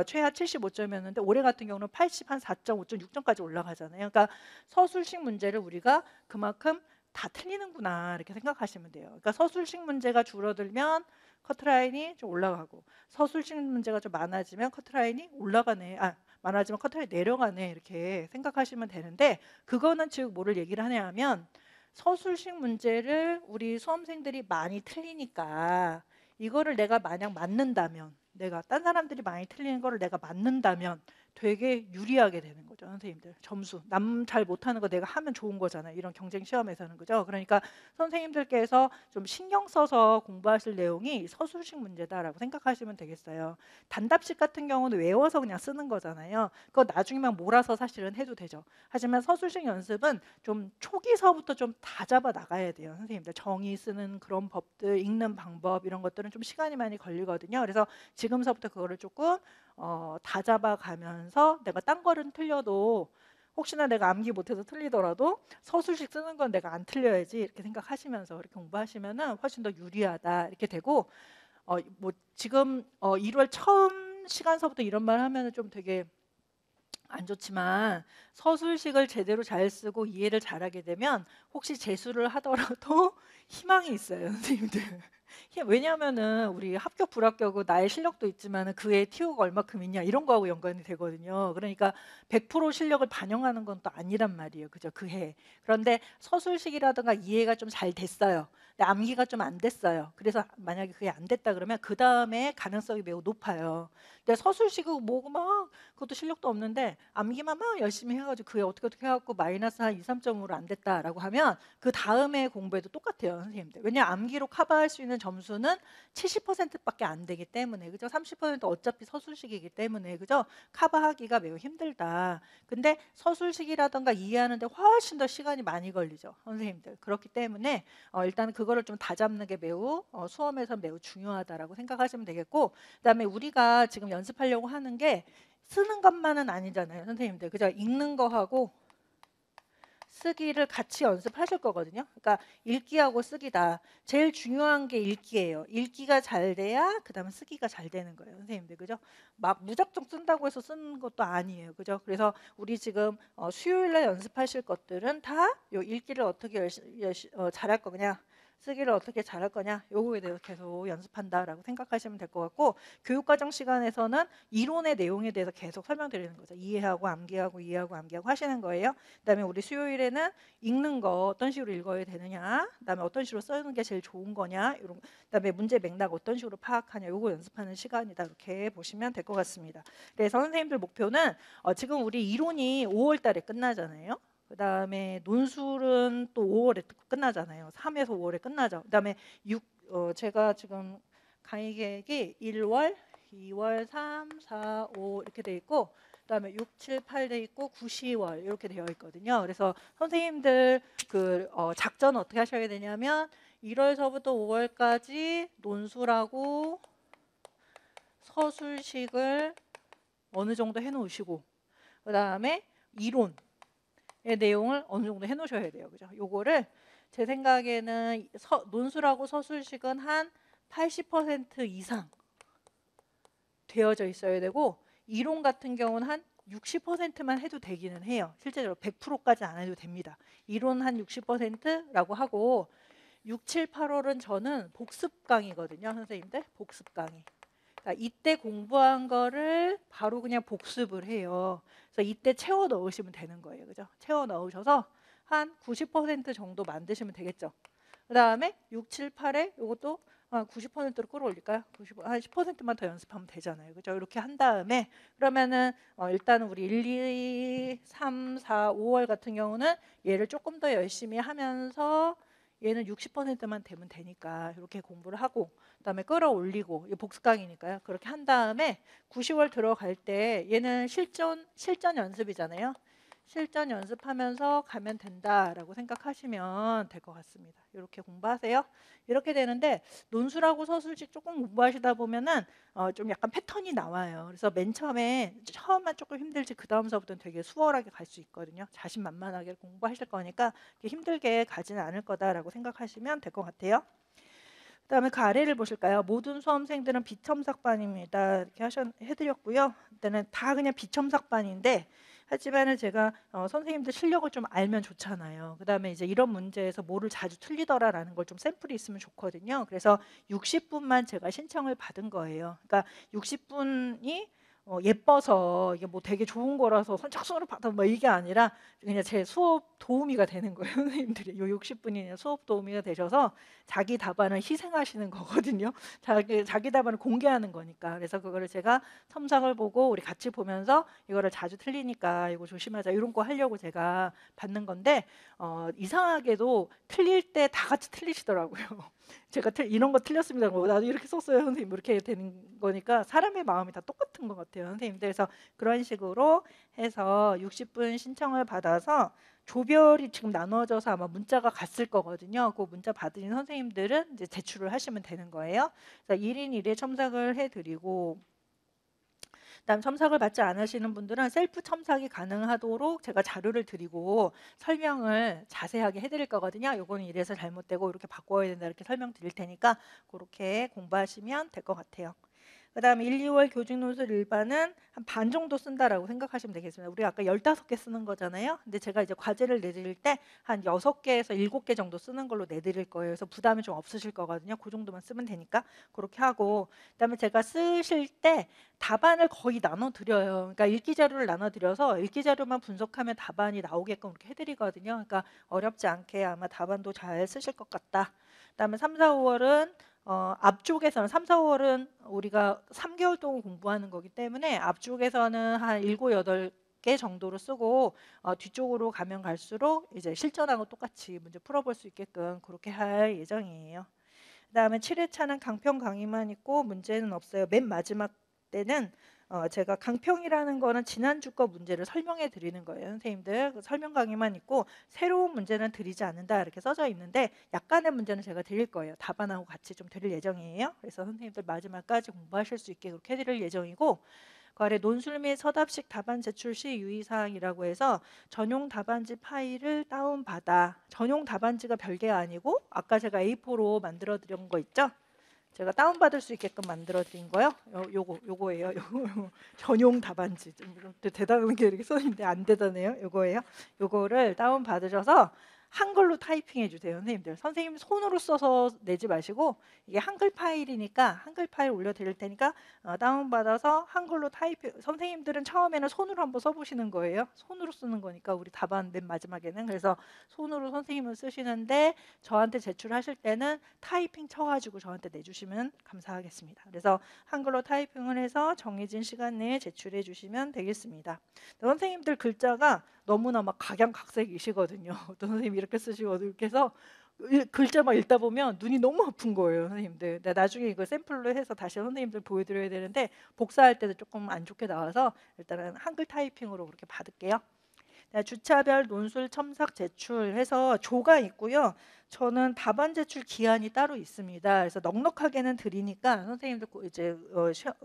최하 75점이었는데 올해 같은 경우는 80, 한 4.5점, 6점까지 올라가잖아요. 그러니까 서술식 문제를 우리가 그만큼 다 틀리는구나 이렇게 생각하시면 돼요. 그러니까 서술식 문제가 줄어들면 커트라인이 좀 올라가고 서술식 문제가 좀 많아지면 커트라인이 올라가네. 많아지면 커트라인이 내려가네 이렇게 생각하시면 되는데 그거는 즉 뭐를 얘기를 하냐 하면 서술식 문제를 우리 수험생들이 많이 틀리니까 이거를 내가 만약 맞는다면 내가 딴 사람들이 많이 틀리는 거를 내가 맞는다면 되게 유리하게 되는 거죠, 선생님들. 점수 남 잘 못하는 거 내가 하면 좋은 거잖아요. 이런 경쟁 시험에서는. 그죠? 그러니까 선생님들께서 좀 신경 써서 공부하실 내용이 서술식 문제다라고 생각하시면 되겠어요. 단답식 같은 경우는 외워서 그냥 쓰는 거잖아요. 그거 나중에만 몰아서 사실은 해도 되죠. 하지만 서술식 연습은 좀 초기서부터 좀 다 잡아 나가야 돼요, 선생님들. 정의 쓰는 그런 법들, 읽는 방법 이런 것들은 좀 시간이 많이 걸리거든요. 그래서 지금서부터 그거를 조금 다 잡아가면서 내가 딴 거는 틀려도 혹시나 내가 암기 못해서 틀리더라도 서술식 쓰는 건 내가 안 틀려야지 이렇게 생각하시면서 이렇게 공부하시면은 훨씬 더 유리하다 이렇게 되고 뭐 지금 1월 처음 시간서부터 이런 말 하면은 좀 되게 안 좋지만 서술식을 제대로 잘 쓰고 이해를 잘하게 되면 혹시 재수를 하더라도 희망이 있어요, 선생님들. 왜냐하면은 우리 합격 불합격은 나의 실력도 있지만 그의 TO가 얼마큼 있냐 이런 거하고 연관이 되거든요. 그러니까 100% 실력을 반영하는 건 또 아니란 말이에요. 그죠? 그 해. 그런데 서술식이라든가 이해가 좀 잘 됐어요. 근데 암기가 좀 안 됐어요. 그래서 만약에 그게 안 됐다 그러면 그 다음에 가능성이 매우 높아요. 근데 서술식은 뭐고 막 그것도 실력도 없는데 암기만 막 열심히 해가지고 그게 어떻게 해갖고 마이너스 한 2, 3점으로 안 됐다라고 하면 그 다음에 공부에도 똑같아요, 선생님들. 왜냐 암기로 커버할 수 있는 점수는 70%밖에 안 되기 때문에 그죠? 30% 어차피 서술식이기 때문에 그죠? 커버하기가 매우 힘들다. 근데 서술식이라던가 이해하는데 훨씬 더 시간이 많이 걸리죠, 선생님들. 그렇기 때문에 일단 그거를 좀 다잡는 게 매우 수험에서 매우 중요하다라고 생각하시면 되겠고 그다음에 우리가 지금 연습하려고 하는 게 쓰는 것만은 아니잖아요, 선생님들. 그죠? 읽는 거하고 쓰기를 같이 연습하실 거거든요. 그러니까 읽기하고 쓰기다. 제일 중요한 게 읽기예요. 읽기가 잘 돼야 그다음에 쓰기가 잘 되는 거예요, 선생님들. 그죠? 막 무작정 쓴다고 해서 쓰는 것도 아니에요. 그죠? 그래서 우리 지금 수요일 날 연습하실 것들은 다 요 읽기를 어떻게 잘할 거냐, 쓰기를 어떻게 잘할 거냐, 요거에 대해서 계속 연습한다라고 생각하시면 될 것 같고, 교육과정 시간에서는 이론의 내용에 대해서 계속 설명드리는 거죠. 이해하고 암기하고 이해하고 암기하고 하시는 거예요. 그다음에 우리 수요일에는 읽는 거 어떤 식으로 읽어야 되느냐, 그다음에 어떤 식으로 쓰는 게 제일 좋은 거냐, 이런, 그다음에 문제 맥락 어떤 식으로 파악하냐, 요거 연습하는 시간이다, 이렇게 보시면 될 것 같습니다. 그래서 선생님들 목표는 지금 우리 이론이 5월 달에 끝나잖아요. 그다음에 논술은 또 5월에 끝나잖아요. 3에서 5월에 끝나죠. 그다음에 제가 지금 강의 계획이 1월, 2월, 3, 4, 5 이렇게 돼 있고, 그다음에 6, 7, 8 돼 있고 9, 10월 이렇게 되어 있거든요. 그래서 선생님들 작전은 어떻게 하셔야 되냐면 1월서부터 5월까지 논술하고 서술식을 어느 정도 해놓으시고, 그다음에 이론의 내용을 어느 정도 해놓으셔야 돼요. 그죠? 요거를 제 생각에는 논술하고 서술식은 한 80% 이상 되어져 있어야 되고, 이론 같은 경우는 한 60%만 해도 되기는 해요. 실제로 100%까지 안 해도 됩니다. 이론 한 60%라고 하고, 6, 7, 8월은 저는 복습 강의거든요. 선생님들 복습 강의. 그러니까 이때 공부한 거를 바로 그냥 복습을 해요. 그래서 이때 채워 넣으시면 되는 거예요. 그죠? 채워 넣으셔서 한 90% 정도 만드시면 되겠죠. 그 다음에 6, 7, 8에 이것도 90%로 끌어올릴까요? 90, 한 10%만 더 연습하면 되잖아요. 그죠? 이렇게 한 다음에 그러면은 일단은 우리 1, 2, 3, 4, 5월 같은 경우는 얘를 조금 더 열심히 하면서 얘는 60%만 되면 되니까 이렇게 공부를 하고, 그다음에 끌어올리고, 이 복습 강의니까요. 그렇게 한 다음에 90월 들어갈 때 얘는 실전 연습이잖아요. 실전 연습하면서 가면 된다라고 생각하시면 될 것 같습니다. 이렇게 공부하세요. 이렇게 되는데, 논술하고 서술식 조금 공부하시다 보면은 좀 약간 패턴이 나와요. 그래서 맨 처음만 조금 힘들지 그 다음서부터는 되게 수월하게 갈 수 있거든요. 자신만만하게 공부하실 거니까 힘들게 가지는 않을 거다라고 생각하시면 될 것 같아요. 그다음에 그 아래를 보실까요? 모든 수험생들은 비첨삭반입니다. 이렇게 해드렸고요. 일단은 다 그냥 비첨삭반인데, 하지만은 제가 선생님들 실력을 좀 알면 좋잖아요. 그다음에 이제 이런 문제에서 뭐를 자주 틀리더라라는 걸 좀 샘플이 있으면 좋거든요. 그래서 60분만 제가 신청을 받은 거예요. 그러니까 60분이 예뻐서 이게 뭐 되게 좋은 거라서 선착순으로 받아 뭐 이게 아니라 그냥 제 수업 도우미가 되는 거예요. 선생님들이 요 60분이 수업 도우미가 되셔서 자기 답안을 희생하시는 거거든요. 자기 답안을 공개하는 거니까. 그래서 그거를 제가 첨삭을 보고 우리 같이 보면서 이거를 자주 틀리니까 이거 조심하자 이런 거 하려고 제가 받는 건데, 이상하게도 틀릴 때 다 같이 틀리시더라고요. 제가 이런 거 틀렸습니다. 나도 이렇게 썼어요, 선생님. 이렇게 되는 거니까 사람의 마음이 다 똑같은 것 같아요, 선생님들. 그래서 그런 식으로 해서 60분 신청을 받아서 조별이 지금 나눠져서 아마 문자가 갔을 거거든요. 그 문자 받으신 선생님들은 이제 제출을 하시면 되는 거예요. 그래서 1인 1회 첨삭을 해드리고, 그다음 첨삭을 받지 않으시는 분들은 셀프 첨삭이 가능하도록 제가 자료를 드리고 설명을 자세하게 해드릴 거거든요. 요거는 이래서 잘못되고 이렇게 바꿔야 된다 이렇게 설명드릴 테니까 그렇게 공부하시면 될 것 같아요. 그다음에 1, 2월 교직 논술 일반은 한 반 정도 쓴다라고 생각하시면 되겠습니다. 우리가 아까 15개 쓰는 거잖아요. 근데 제가 이제 과제를 내드릴 때 한 6개에서 7개 정도 쓰는 걸로 내드릴 거예요. 그래서 부담이 좀 없으실 거거든요. 그 정도만 쓰면 되니까 그렇게 하고, 그다음에 제가 쓰실 때 답안을 거의 나눠 드려요. 그러니까 읽기 자료를 나눠 드려서 읽기 자료만 분석하면 답안이 나오게끔 그렇게 해드리거든요. 그러니까 어렵지 않게 아마 답안도 잘 쓰실 것 같다. 그다음에 3, 4, 5월은 앞쪽에서는 3, 4월은 우리가 3개월 동안 공부하는 거기 때문에 앞쪽에서는 한 7, 8개 정도로 쓰고 뒤쪽으로 가면 갈수록 이제 실전하고 똑같이 문제 풀어볼 수 있게끔 그렇게 할 예정이에요. 그다음에 7회차는 강평 강의만 있고 문제는 없어요. 맨 마지막 때는 제가 강평이라는 거는 지난주 거 문제를 설명해 드리는 거예요. 선생님들 그 설명 강의만 있고 새로운 문제는 드리지 않는다 이렇게 써져 있는데, 약간의 문제는 제가 드릴 거예요. 답안하고 같이 좀 드릴 예정이에요. 그래서 선생님들 마지막까지 공부하실 수 있게 그렇게 해드릴 예정이고, 그 아래 논술 및 서답식 답안 제출 시 유의사항이라고 해서 전용 답안지 파일을 다운받아, 전용 답안지가 별개가 아니고 아까 제가 A4로 만들어 드린 거 있죠? 제가 다운받을 수 있게끔 만들어 드린 거요. 요거예요. 요거 전용 답안지. 좀 대단한 게 이렇게 써 있는데 안 대단해요. 요거예요. 요거를 다운 받으셔서 한글로 타이핑해 주세요, 선생님들. 선생님 손으로 써서 내지 마시고 이게 한글 파일이니까 한글 파일 올려 드릴 테니까 다운 받아서 한글로 타이핑. 선생님들은 처음에는 손으로 한번 써 보시는 거예요. 손으로 쓰는 거니까 우리 답안 맨 마지막에는. 그래서 손으로 선생님은 쓰시는데 저한테 제출하실 때는 타이핑 쳐가지고 저한테 내주시면 감사하겠습니다. 그래서 한글로 타이핑을 해서 정해진 시간 내에 제출해 주시면 되겠습니다. 선생님들 글자가 너무나 막 각양각색이시거든요. 어떤 선생님이 이렇게 쓰시고 이렇게 해서 글자만 읽다 보면 눈이 너무 아픈 거예요, 선생님들. 나중에 이거 샘플로 해서 다시 선생님들 보여드려야 되는데 복사할 때도 조금 안 좋게 나와서 일단은 한글 타이핑으로 그렇게 받을게요. 주차별 논술 첨삭 제출해서 조가 있고요. 저는 답안 제출 기한이 따로 있습니다. 그래서 넉넉하게는 드리니까 선생님들 이제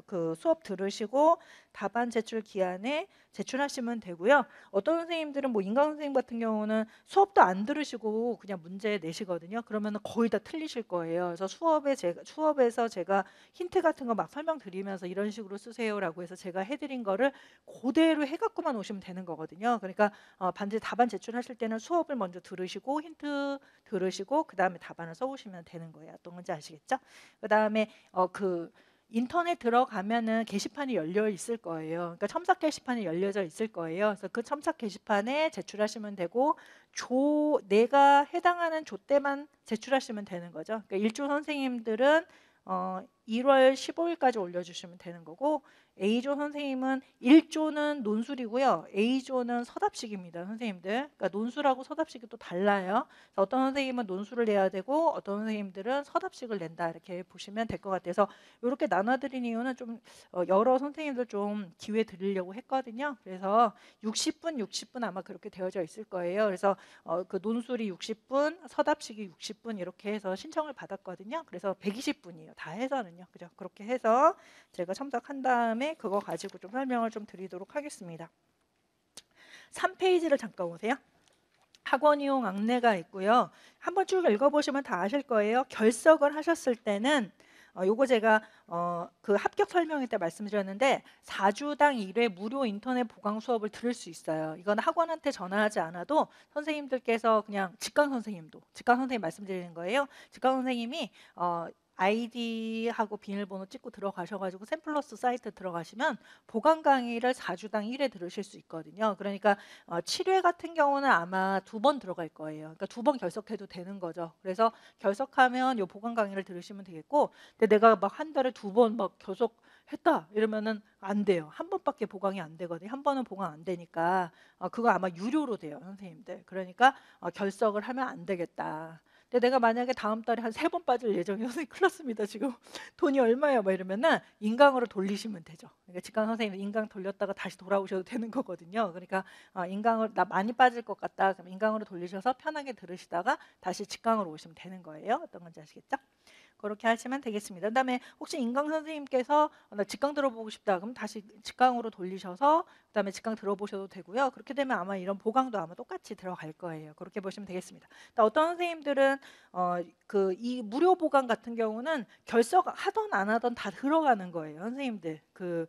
그 수업 들으시고 답안 제출 기한에 제출하시면 되고요. 어떤 선생님들은 뭐 인강 선생님 같은 경우는 수업도 안 들으시고 그냥 문제 내시거든요. 그러면 거의 다 틀리실 거예요. 그래서 수업에서 제가 힌트 같은 거 막 설명드리면서 이런 식으로 쓰세요라고 해서 제가 해드린 거를 그대로 해갖고만 오시면 되는 거거든요. 그러니까 반드시 답안 제출하실 때는 수업을 먼저 들으시고 힌트 들으시고 그 다음에 답안을 써오시면 되는 거예요. 어떤 건지 아시겠죠? 그 다음에 인터넷 들어가면은 게시판이 열려 있을 거예요. 그러니까 첨삭 게시판이 열려져 있을 거예요. 그래서 그 첨삭 게시판에 제출하시면 되고 내가 해당하는 조 때만 제출하시면 되는 거죠. 그러니까 1조 선생님들은 1월 15일까지 올려주시면 되는 거고 A조 선생님은 1조는 논술이고요. A조는 서답식입니다. 선생님들. 그러니까 논술하고 서답식이 또 달라요. 어떤 선생님은 논술을 내야 되고 어떤 선생님들은 서답식을 낸다. 이렇게 보시면 될 것 같아서 이렇게 나눠드린 이유는 좀 여러 선생님들 좀 기회 드리려고 했거든요. 그래서 60분 아마 그렇게 되어져 있을 거예요. 그래서 그 논술이 60분, 서답식이 60분 이렇게 해서 신청을 받았거든요. 그래서 120분이에요. 다 해서는요. 그죠? 그렇게 해서 제가 첨삭한 다음에 그거 가지고 좀 설명을 좀 드리도록 하겠습니다. 3페이지를 잠깐 오세요. 학원 이용 안내가 있고요. 한번 쭉 읽어보시면 다 아실 거예요. 결석을 하셨을 때는 요거 제가 그 합격 설명회 때 말씀드렸는데 4주당 1회 무료 인터넷 보강 수업을 들을 수 있어요. 이건 학원한테 전화하지 않아도 선생님들께서 그냥 직강 선생님 말씀드리는 거예요. 직강 선생님이 아이디하고 비밀번호 찍고 들어가셔가지고 샘플러스 사이트 들어가시면 보강 강의를 4주당 1회 들으실 수 있거든요. 그러니까 7회 같은 경우는 아마 2번 들어갈 거예요. 그러니까 2번 결석해도 되는 거죠. 그래서 결석하면 요 보강 강의를 들으시면 되겠고, 근데 내가 막 한 달에 2번 막 결석했다 이러면은 안 돼요. 한 번밖에 보강이 안 되거든요. 한 번은 보강 안 되니까 그거 아마 유료로 돼요, 선생님들. 그러니까 결석을 하면 안 되겠다. 근데 내가 만약에 다음 달에 한 3번 빠질 예정이어서 선생님 큰일 났습니다. 지금 돈이 얼마예요? 막 이러면은 인강으로 돌리시면 되죠. 그러니까 직강 선생님 인강 돌렸다가 다시 돌아오셔도 되는 거거든요. 그러니까 인강으로 나 많이 빠질 것 같다. 그럼 인강으로 돌리셔서 편하게 들으시다가 다시 직강으로 오시면 되는 거예요. 어떤 건지 아시겠죠? 그렇게 하시면 되겠습니다. 그다음에 혹시 인강 선생님께서 나 직강 들어보고 싶다. 그럼 다시 직강으로 돌리셔서 그다음에 직강 들어보셔도 되고요. 그렇게 되면 아마 이런 보강도 아마 똑같이 들어갈 거예요. 그렇게 보시면 되겠습니다. 어떤 선생님들은 그 이 무료 보강 같은 경우는 결석 하던 안 하던 다 들어가는 거예요. 선생님들 그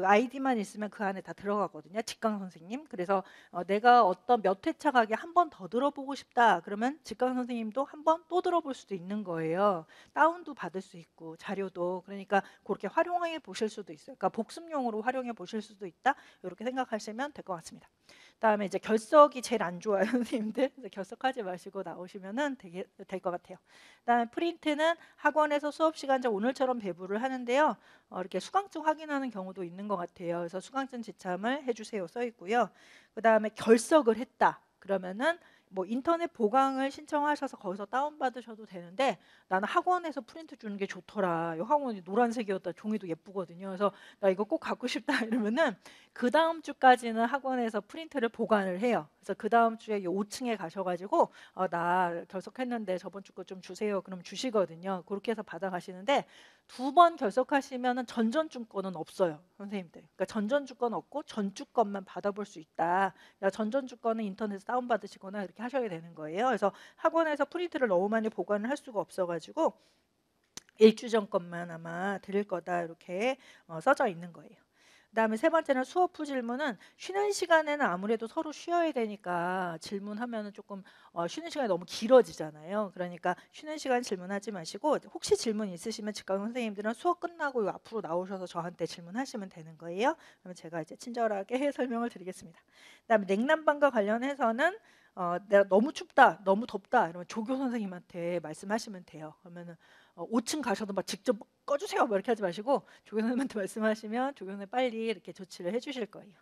아이디만 있으면 그 안에 다 들어가거든요. 직강 선생님. 그래서 내가 어떤 몇 회차 가게 한 번 더 들어보고 싶다. 그러면 직강 선생님도 한 번 또 들어볼 수도 있는 거예요. 다운도 받을 수 있고 자료도. 그러니까 그렇게 활용해 보실 수도 있어요. 그러니까 복습용으로 활용해 보실 수도 있다. 이렇게 생각하시면 될 것 같습니다. 그다음에 이제 결석이 제일 안 좋아요, 선생님들. 그래서 결석하지 마시고 나오시면은 될 것 같아요. 그다음에 프린트는 학원에서 수업 시간 전 오늘처럼 배부를 하는데요. 이렇게 수강증 확인하는 경우도 있는 것 같아요. 그래서 수강증 지참을 해주세요 써 있고요. 그다음에 결석을 했다. 그러면은 뭐 인터넷 보강을 신청하셔서 거기서 다운받으셔도 되는데 나는 학원에서 프린트 주는 게 좋더라. 이 학원이 노란색이었다. 종이도 예쁘거든요. 그래서 나 이거 꼭 갖고 싶다 이러면은 그 다음 주까지는 학원에서 프린트를 보관을 해요. 그래서 그 다음 주에 5층에 가셔가지고 나 결석했는데 저번 주 거 좀 주세요. 그럼 주시거든요. 그렇게 해서 받아가시는데 두 번 결석하시면은 전전주권은 없어요, 선생님들. 그러니까 전전주권 없고 전주권만 받아볼 수 있다. 그러니까 전전주권은 인터넷에서 다운받으시거나 이렇게 하셔야 되는 거예요. 그래서 학원에서 프린트를 너무 많이 보관을 할 수가 없어가지고 일주 전 것만 아마 드릴 거다 이렇게 써져 있는 거예요. 그다음에 세 번째는 수업 후 질문은 쉬는 시간에는 아무래도 서로 쉬어야 되니까 질문하면은 조금 쉬는 시간이 너무 길어지잖아요. 그러니까 쉬는 시간 질문하지 마시고 혹시 질문 있으시면 직강 선생님들은 수업 끝나고 요 앞으로 나오셔서 저한테 질문하시면 되는 거예요. 그러면 제가 이제 친절하게 설명을 드리겠습니다. 그다음에 냉난방과 관련해서는 내가 너무 춥다, 너무 덥다 이러면 조교 선생님한테 말씀하시면 돼요. 그러면은 5층 가셔도 막 직접 꺼주세요 뭐 이렇게 하지 마시고 조교 선생님한테 말씀하시면 조교 선생님 빨리 이렇게 조치를 해주실 거예요.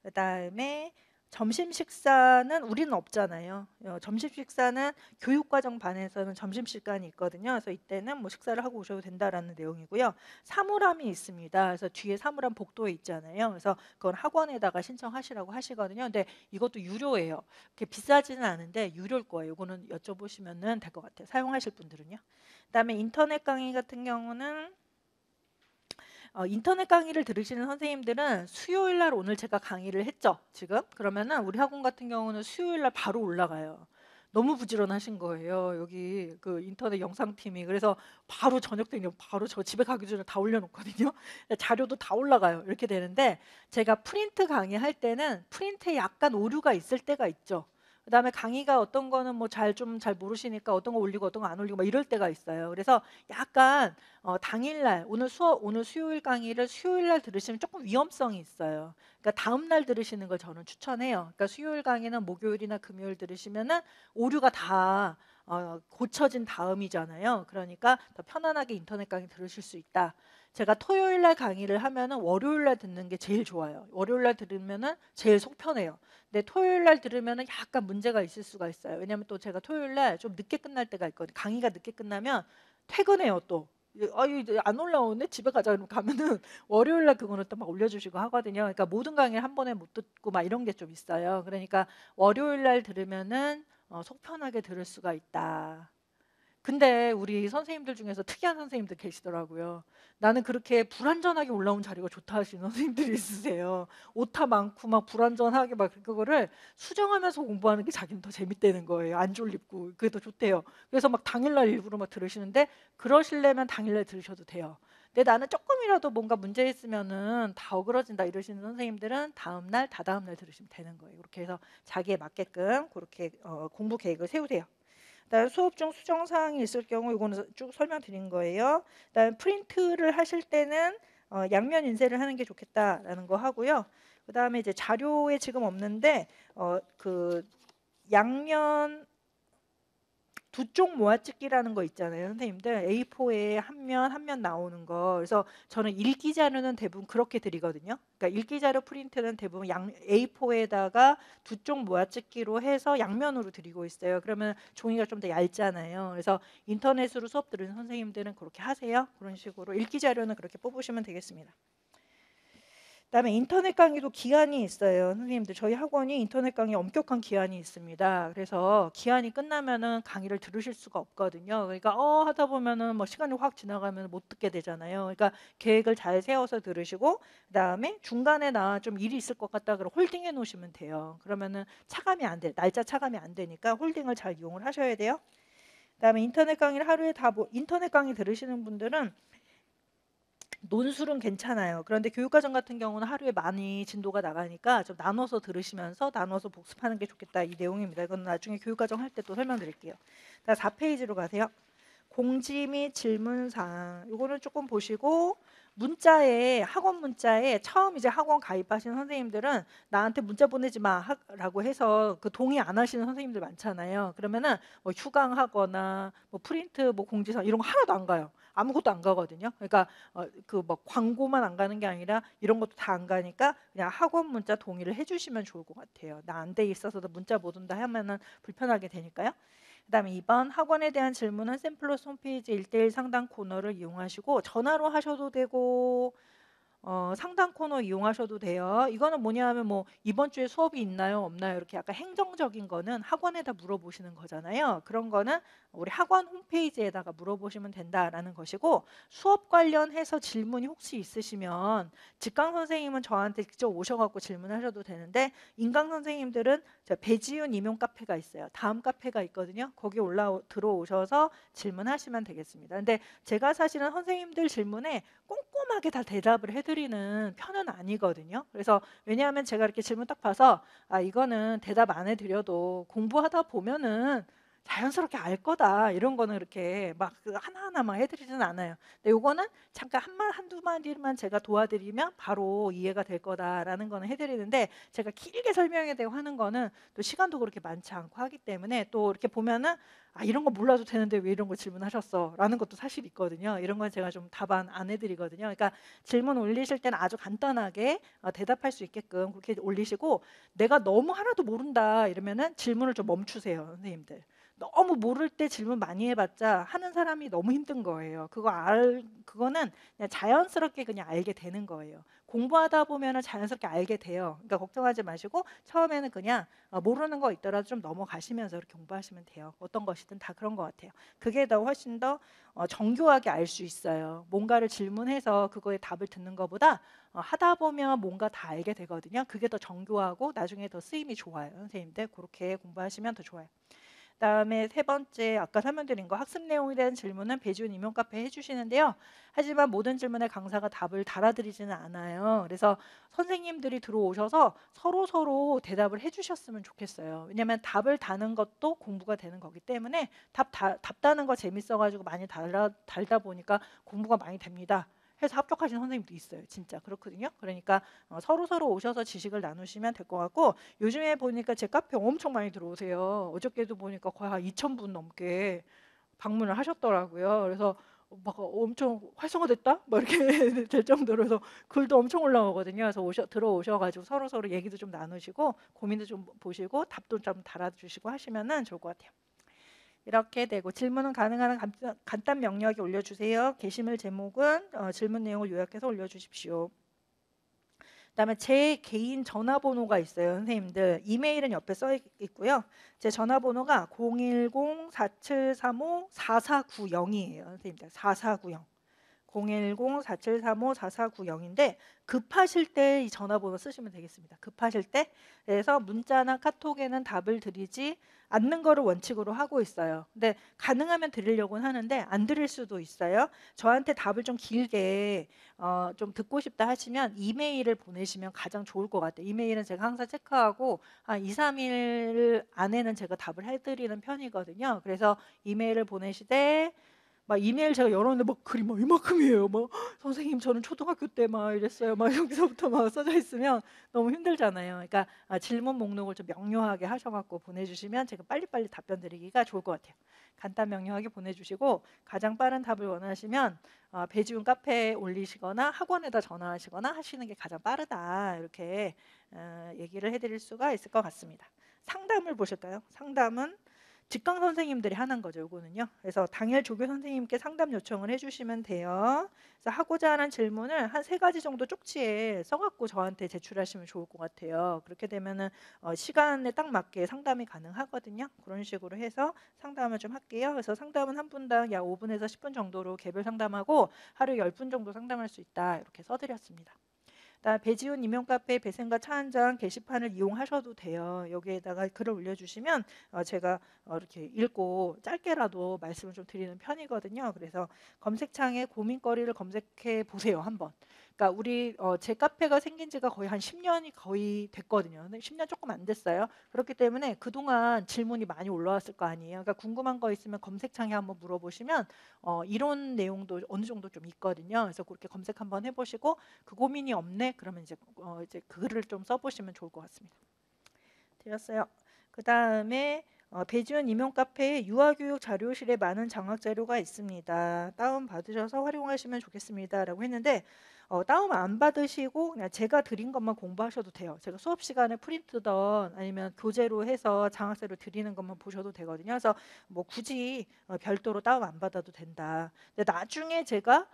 그다음에 점심 식사는 우리는 없잖아요. 점심 식사는 교육과정 반에서는 점심 시간이 있거든요. 그래서 이때는 뭐 식사를 하고 오셔도 된다라는 내용이고요. 사물함이 있습니다. 그래서 뒤에 사물함 복도에 있잖아요. 그래서 그건 학원에다가 신청하시라고 하시거든요. 근데 이것도 유료예요. 그렇게 비싸지는 않은데 유료일 거예요. 이거는 여쭤보시면 될 것 같아요. 사용하실 분들은요. 그다음에 인터넷 강의 같은 경우는 인터넷 강의를 들으시는 선생님들은 수요일 날 오늘 제가 강의를 했죠. 지금 그러면은 우리 학원 같은 경우는 수요일 날 바로 올라가요. 너무 부지런하신 거예요. 여기 그 인터넷 영상팀이. 그래서 바로 저녁 되면 바로 저 집에 가기 전에 다 올려놓거든요. 자료도 다 올라가요. 이렇게 되는데 제가 프린트 강의할 때는 프린트에 약간 오류가 있을 때가 있죠. 그다음에 강의가 어떤 거는 뭐 잘 모르시니까 어떤 거 올리고 어떤 거 안 올리고 막 이럴 때가 있어요. 그래서 약간 당일날 오늘 수요일 강의를 수요일 날 들으시면 조금 위험성이 있어요. 그러니까 다음 날 들으시는 걸 저는 추천해요. 그러니까 수요일 강의는 목요일이나 금요일 들으시면은 오류가 다 고쳐진 다음이잖아요. 그러니까 더 편안하게 인터넷 강의 들으실 수 있다. 제가 토요일 날 강의를 하면은 월요일 날 듣는 게 제일 좋아요. 월요일 날 들으면은 제일 속 편해요. 근데 토요일 날 들으면은 약간 문제가 있을 수가 있어요. 왜냐면 또 제가 토요일 날 좀 늦게 끝날 때가 있거든요. 강의가 늦게 끝나면 퇴근해요 또. 이제 안 올라오네 집에 가자 그러면 가면은 월요일 날 그거는 또 막 올려주시고 하거든요. 그러니까 모든 강의를 한 번에 못 듣고 막 이런 게 좀 있어요. 그러니까 월요일 날 들으면은 속 편하게 들을 수가 있다. 근데 우리 선생님들 중에서 특이한 선생님들 계시더라고요. 나는 그렇게 불완전하게 올라온 자료가 좋다 하시는 선생님들이 있으세요. 오타 많고 막 불완전하게 막 그거를 수정하면서 공부하는 게 자기는 더 재밌다는 거예요. 안 졸립고 그게 더 좋대요. 그래서 막 당일날 일부러 막 들으시는데 그러시려면 당일날 들으셔도 돼요. 근데 나는 조금이라도 뭔가 문제 있으면은 다 어그러진다 이러시는 선생님들은 다음날, 다다음날 들으시면 되는 거예요. 그렇게 해서 자기에 맞게끔 그렇게 공부 계획을 세우세요. 그다음에 수업 중 수정 사항이 있을 경우 이거는 쭉 설명드린 거예요. 그다음에 프린트를 하실 때는 양면 인쇄를 하는 게 좋겠다라는 거 하고요. 그다음에 이제 자료에 지금 없는데 그 양면 두 쪽 모아찍기라는 거 있잖아요. 선생님들 A4에 한 면 나오는 거. 그래서 저는 읽기 자료는 대부분 그렇게 드리거든요. 그러니까 읽기 자료 프린트는 대부분 A4에다가 두 쪽 모아찍기로 해서 양면으로 드리고 있어요. 그러면 종이가 좀 더 얇잖아요. 그래서 인터넷으로 수업 들으는 선생님들은 그렇게 하세요. 그런 식으로 읽기 자료는 그렇게 뽑으시면 되겠습니다. 그다음에 인터넷 강의도 기한이 있어요. 선생님들 저희 학원이 인터넷 강의 엄격한 기한이 있습니다. 그래서 기한이 끝나면은 강의를 들으실 수가 없거든요. 그러니까 하다 보면은 뭐 시간이 확 지나가면 못 듣게 되잖아요. 그러니까 계획을 잘 세워서 들으시고 그다음에 중간에 나 좀 일이 있을 것 같다 그럼 홀딩해 놓으시면 돼요. 그러면은 차감이 안 돼. 날짜 차감이 안 되니까 홀딩을 잘 이용을 하셔야 돼요. 그다음에 인터넷 강의를 하루에 인터넷 강의 들으시는 분들은 논술은 괜찮아요. 그런데 교육과정 같은 경우는 하루에 많이 진도가 나가니까 좀 나눠서 들으시면서 나눠서 복습하는 게 좋겠다 이 내용입니다. 이건 나중에 교육과정 할 때 또 설명드릴게요. 자, 4페이지로 가세요. 공지 및 질문사항 이거는 조금 보시고 문자에 학원 문자에 처음 이제 학원 가입하신 선생님들은 나한테 문자 보내지 마라고 해서 그 동의 안 하시는 선생님들 많잖아요. 그러면은 뭐 휴강하거나 뭐 프린트 뭐 공지사 이런 거 하나도 안 가요. 아무것도 안 가거든요. 그러니까 그 뭐 광고만 안 가는 게 아니라 이런 것도 다 안 가니까 그냥 학원 문자 동의를 해주시면 좋을 것 같아요. 나 안 돼 있어서도 문자 못 온다 하면은 불편하게 되니까요. 그다음에 2번 학원에 대한 질문은 샘플러스 홈페이지 1:1 상담 코너를 이용하시고 전화로 하셔도 되고 상담 코너 이용하셔도 돼요. 이거는 뭐냐면 뭐 이번 주에 수업이 있나요? 없나요? 이렇게 약간 행정적인 거는 학원에다 물어보시는 거잖아요. 그런 거는 우리 학원 홈페이지에다가 물어보시면 된다라는 것이고 수업 관련해서 질문이 혹시 있으시면 직강 선생님은 저한테 직접 오셔갖고 질문하셔도 되는데 인강 선생님들은 저 배지윤 임용 카페가 있어요. 다음 카페가 있거든요. 거기 들어오셔서 질문하시면 되겠습니다. 근데 제가 사실은 선생님들 질문에 꼼꼼하게 다 대답을 해드리는 편은 아니거든요. 그래서 왜냐하면 제가 이렇게 질문 딱 봐서 아 이거는 대답 안 해드려도 공부하다 보면은 자연스럽게 알 거다 이런 거는 이렇게 막 하나하나만 해드리지는 않아요. 근데 요거는 잠깐 한두 마디만 제가 도와드리면 바로 이해가 될 거다라는 거는 해드리는데 제가 길게 설명해야 되고 하는 거는 또 시간도 그렇게 많지 않고 하기 때문에 또 이렇게 보면은 아 이런 거 몰라도 되는데 왜 이런 거 질문하셨어? 라는 것도 사실 있거든요. 이런 건 제가 좀 답안 안 해드리거든요. 그러니까 질문 올리실 때는 아주 간단하게 대답할 수 있게끔 그렇게 올리시고 내가 너무 하나도 모른다 이러면은 질문을 좀 멈추세요, 선생님들. 너무 모를 때 질문 많이 해봤자 하는 사람이 너무 힘든 거예요. 그거는 그냥 자연스럽게 그냥 알게 되는 거예요. 공부하다 보면은 자연스럽게 알게 돼요. 그러니까 걱정하지 마시고 처음에는 그냥 모르는 거 있더라도 좀 넘어가시면서 이렇게 공부하시면 돼요. 어떤 것이든 다 그런 것 같아요. 그게 더 훨씬 더 정교하게 알 수 있어요. 뭔가를 질문해서 그거에 답을 듣는 것보다 하다 보면 뭔가 다 알게 되거든요. 그게 더 정교하고 나중에 더 쓰임이 좋아요. 선생님들 그렇게 공부하시면 더 좋아요. 그다음에 세 번째 아까 설명드린 거 학습 내용에 대한 질문은 배지훈 임용 카페 해주시는데요. 하지만 모든 질문에 강사가 답을 달아드리지는 않아요. 그래서 선생님들이 들어오셔서 서로 대답을 해주셨으면 좋겠어요. 왜냐하면 답을 다는 것도 공부가 되는 거기 때문에 답 다는 거 재밌어가지고 많이 달다 보니까 공부가 많이 됩니다. 해서 합격하신 선생님도 있어요. 진짜 그렇거든요. 그러니까 서로 오셔서 지식을 나누시면 될 것 같고 요즘에 보니까 제 카페 엄청 많이 들어오세요. 어저께도 보니까 거의 한 2,000분 넘게 방문을 하셨더라고요. 그래서 막 엄청 활성화됐다? 막 이렇게 될 정도로 해서 글도 엄청 올라오거든요. 그래서 들어오셔가지고 서로 얘기도 좀 나누시고 고민도 좀 보시고 답도 좀 달아주시고 하시면은 좋을 것 같아요. 이렇게 되고 질문은 가능한 간단 명료하게 올려주세요. 게시물 제목은 질문 내용을 요약해서 올려주십시오. 그다음에 제 개인 전화번호가 있어요, 선생님들. 이메일은 옆에 써 있고요. 제 전화번호가 010-4735-4490이에요, 선생님들. 4490. 010-4735-4490인데 급하실 때 이 전화번호 쓰시면 되겠습니다. 급하실 때. 그래서 문자나 카톡에는 답을 드리지 않는 거를 원칙으로 하고 있어요. 근데 가능하면 드리려고는 하는데 안 드릴 수도 있어요. 저한테 답을 좀 길게 좀 듣고 싶다 하시면 이메일을 보내시면 가장 좋을 것 같아요. 이메일은 제가 항상 체크하고 한 2, 3일 안에는 제가 답을 해드리는 편이거든요. 그래서 이메일을 보내시되 막 이메일 제가 열었는데 막 글이 막 이만큼이에요. 막 선생님 저는 초등학교 때 막 이랬어요. 막 여기서부터 막 써져 있으면 너무 힘들잖아요. 그러니까 질문 목록을 좀 명료하게 하셔갖고 보내주시면 제가 빨리빨리 답변 드리기가 좋을 것 같아요. 간단 명료하게 보내주시고 가장 빠른 답을 원하시면 배지훈 카페에 올리시거나 학원에다 전화하시거나 하시는 게 가장 빠르다. 이렇게 얘기를 해드릴 수가 있을 것 같습니다. 상담을 보실까요? 상담은 직강 선생님들이 하는 거죠. 이거는요. 그래서 당일 조교 선생님께 상담 요청을 해주시면 돼요. 그래서 하고자 하는 질문을 한 3가지 정도 쪽지에 써갖고 저한테 제출하시면 좋을 것 같아요. 그렇게 되면은 시간에 딱 맞게 상담이 가능하거든요. 그런 식으로 해서 상담을 좀 할게요. 그래서 상담은 한 분당 약 5분에서 10분 정도로 개별 상담하고 하루에 10분 정도 상담할 수 있다. 이렇게 써드렸습니다. 배지훈 임용 카페 배생과 차 한 잔 게시판을 이용하셔도 돼요. 여기에다가 글을 올려주시면 제가 이렇게 읽고 짧게라도 말씀을 좀 드리는 편이거든요. 그래서 검색창에 고민거리를 검색해 보세요. 한번. 그러니까 우리 제 카페가 생긴 지가 거의 한 10년이 거의 됐거든요. 근데 10년 조금 안 됐어요. 그렇기 때문에 그동안 질문이 많이 올라왔을 거 아니에요. 그러니까 궁금한 거 있으면 검색창에 한번 물어보시면 이론 내용도 어느 정도 좀 있거든요. 그래서 그렇게 검색 한번 해보시고 그 고민이 없네 그러면 이제 글을 좀 써보시면 좋을 것 같습니다. 되었어요. 그 다음에 배지훈 임용 카페에 유아교육 자료실에 많은 장학 자료가 있습니다. 다운 받으셔서 활용하시면 좋겠습니다. 라고 했는데 다운 안 받으시고 그냥 제가 드린 것만 공부하셔도 돼요. 제가 수업 시간에 프린트던 아니면 교재로 해서 장학세로 드리는 것만 보셔도 되거든요. 그래서 뭐 굳이 별도로 다운 안 받아도 된다. 근데 나중에 제가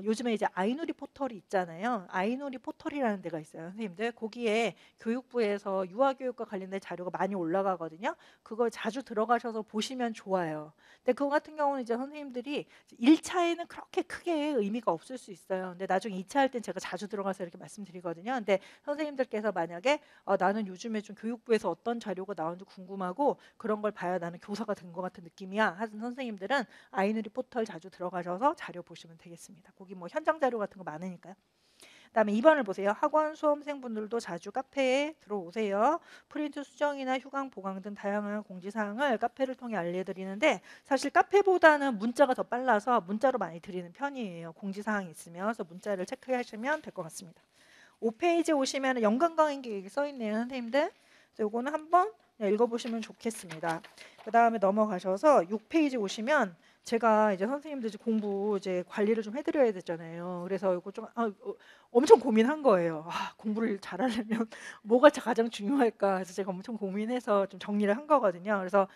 요즘에 이제 아이누리 포털이 있잖아요. 아이누리 포털이라는 데가 있어요. 선생님들 거기에 교육부에서 유아교육과 관련된 자료가 많이 올라가거든요. 그걸 자주 들어가셔서 보시면 좋아요. 근데 그거 같은 경우는 이제 선생님들이 1차에는 그렇게 크게 의미가 없을 수 있어요. 근데 나중에 2차 할 땐 제가 자주 들어가서 이렇게 말씀드리거든요. 근데 선생님들께서 만약에 나는 요즘에 좀 교육부에서 어떤 자료가 나오는지 궁금하고 그런 걸 봐야 나는 교사가 된 것 같은 느낌이야 하는 선생님들은 아이누리 포털 자주 들어가셔서 자료 보시면 되겠습니다. 거기 뭐 현장 자료 같은 거 많으니까요. 그다음에 2번을 보세요. 학원 수험생분들도 자주 카페에 들어오세요. 프린트 수정이나 휴강 보강 등 다양한 공지사항을 카페를 통해 알려드리는데 사실 카페보다는 문자가 더 빨라서 문자로 많이 드리는 편이에요. 공지사항이 있으면 그래서 문자를 체크하시면 될 것 같습니다. 5페이지 오시면 연관 강의 계획이 써있네요. 선생님들. 그래서 이거는 한번 읽어보시면 좋겠습니다. 그 다음에 넘어가셔서 6페이지 오시면 제가 이제 선생님들 이제 공부 이제 관리를 좀 해드려야 되잖아요. 그래서 이거 좀 엄청 고민한 거예요. 공부를 잘하려면 뭐가 가장 중요할까? 그래서 제가 엄청 고민해서 좀 정리를 한 거거든요. 그래서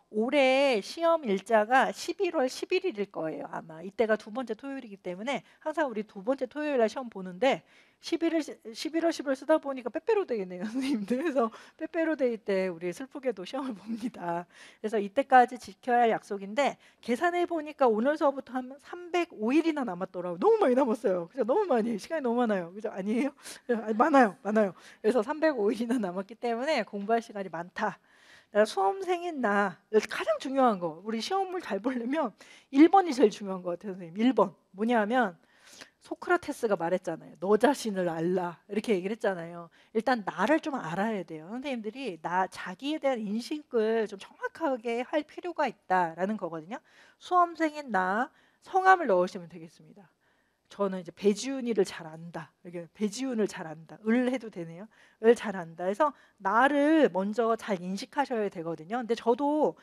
올해 시험 일자가 11월 11일일 거예요. 아마 이때가 두 번째 토요일이기 때문에 항상 우리 두 번째 토요일 날 시험 보는데 11월 10일 쓰다 보니까 빼빼로 데이네요, 선생님들. 그래서 빼빼로 데이 때 우리 슬프게도 시험을 봅니다. 그래서 이때까지 지켜야 할 약속인데 계산해 보니까 오늘서부터 한 305일이나 남았더라고요. 너무 많이 남았어요. 그죠? 너무 많이 시간이 너무 많아요. 그죠? 아니에요? 아니, 많아요. 그래서 305일이나 남았기 때문에 공부할 시간이 많다. 수험생인 나 가장 중요한 거 우리 시험을 잘 보려면 1번이 제일 중요한 것 같아요, 선생님. 1번 뭐냐면 소크라테스가 말했잖아요. 너 자신을 알라 이렇게 얘기를 했잖아요. 일단 나를 좀 알아야 돼요. 선생님들이 자기에 대한 인식을 좀 정확하게 할 필요가 있다라는 거거든요. 수험생인 나 성함을 넣으시면 되겠습니다. 저는 이제 배지훈이를 잘 안다. 이렇게 배지훈을 잘 안다. 을 해도 되네요. 을 잘 안다. 그래서 나를 먼저 잘 인식하셔야 되거든요. 근데 저도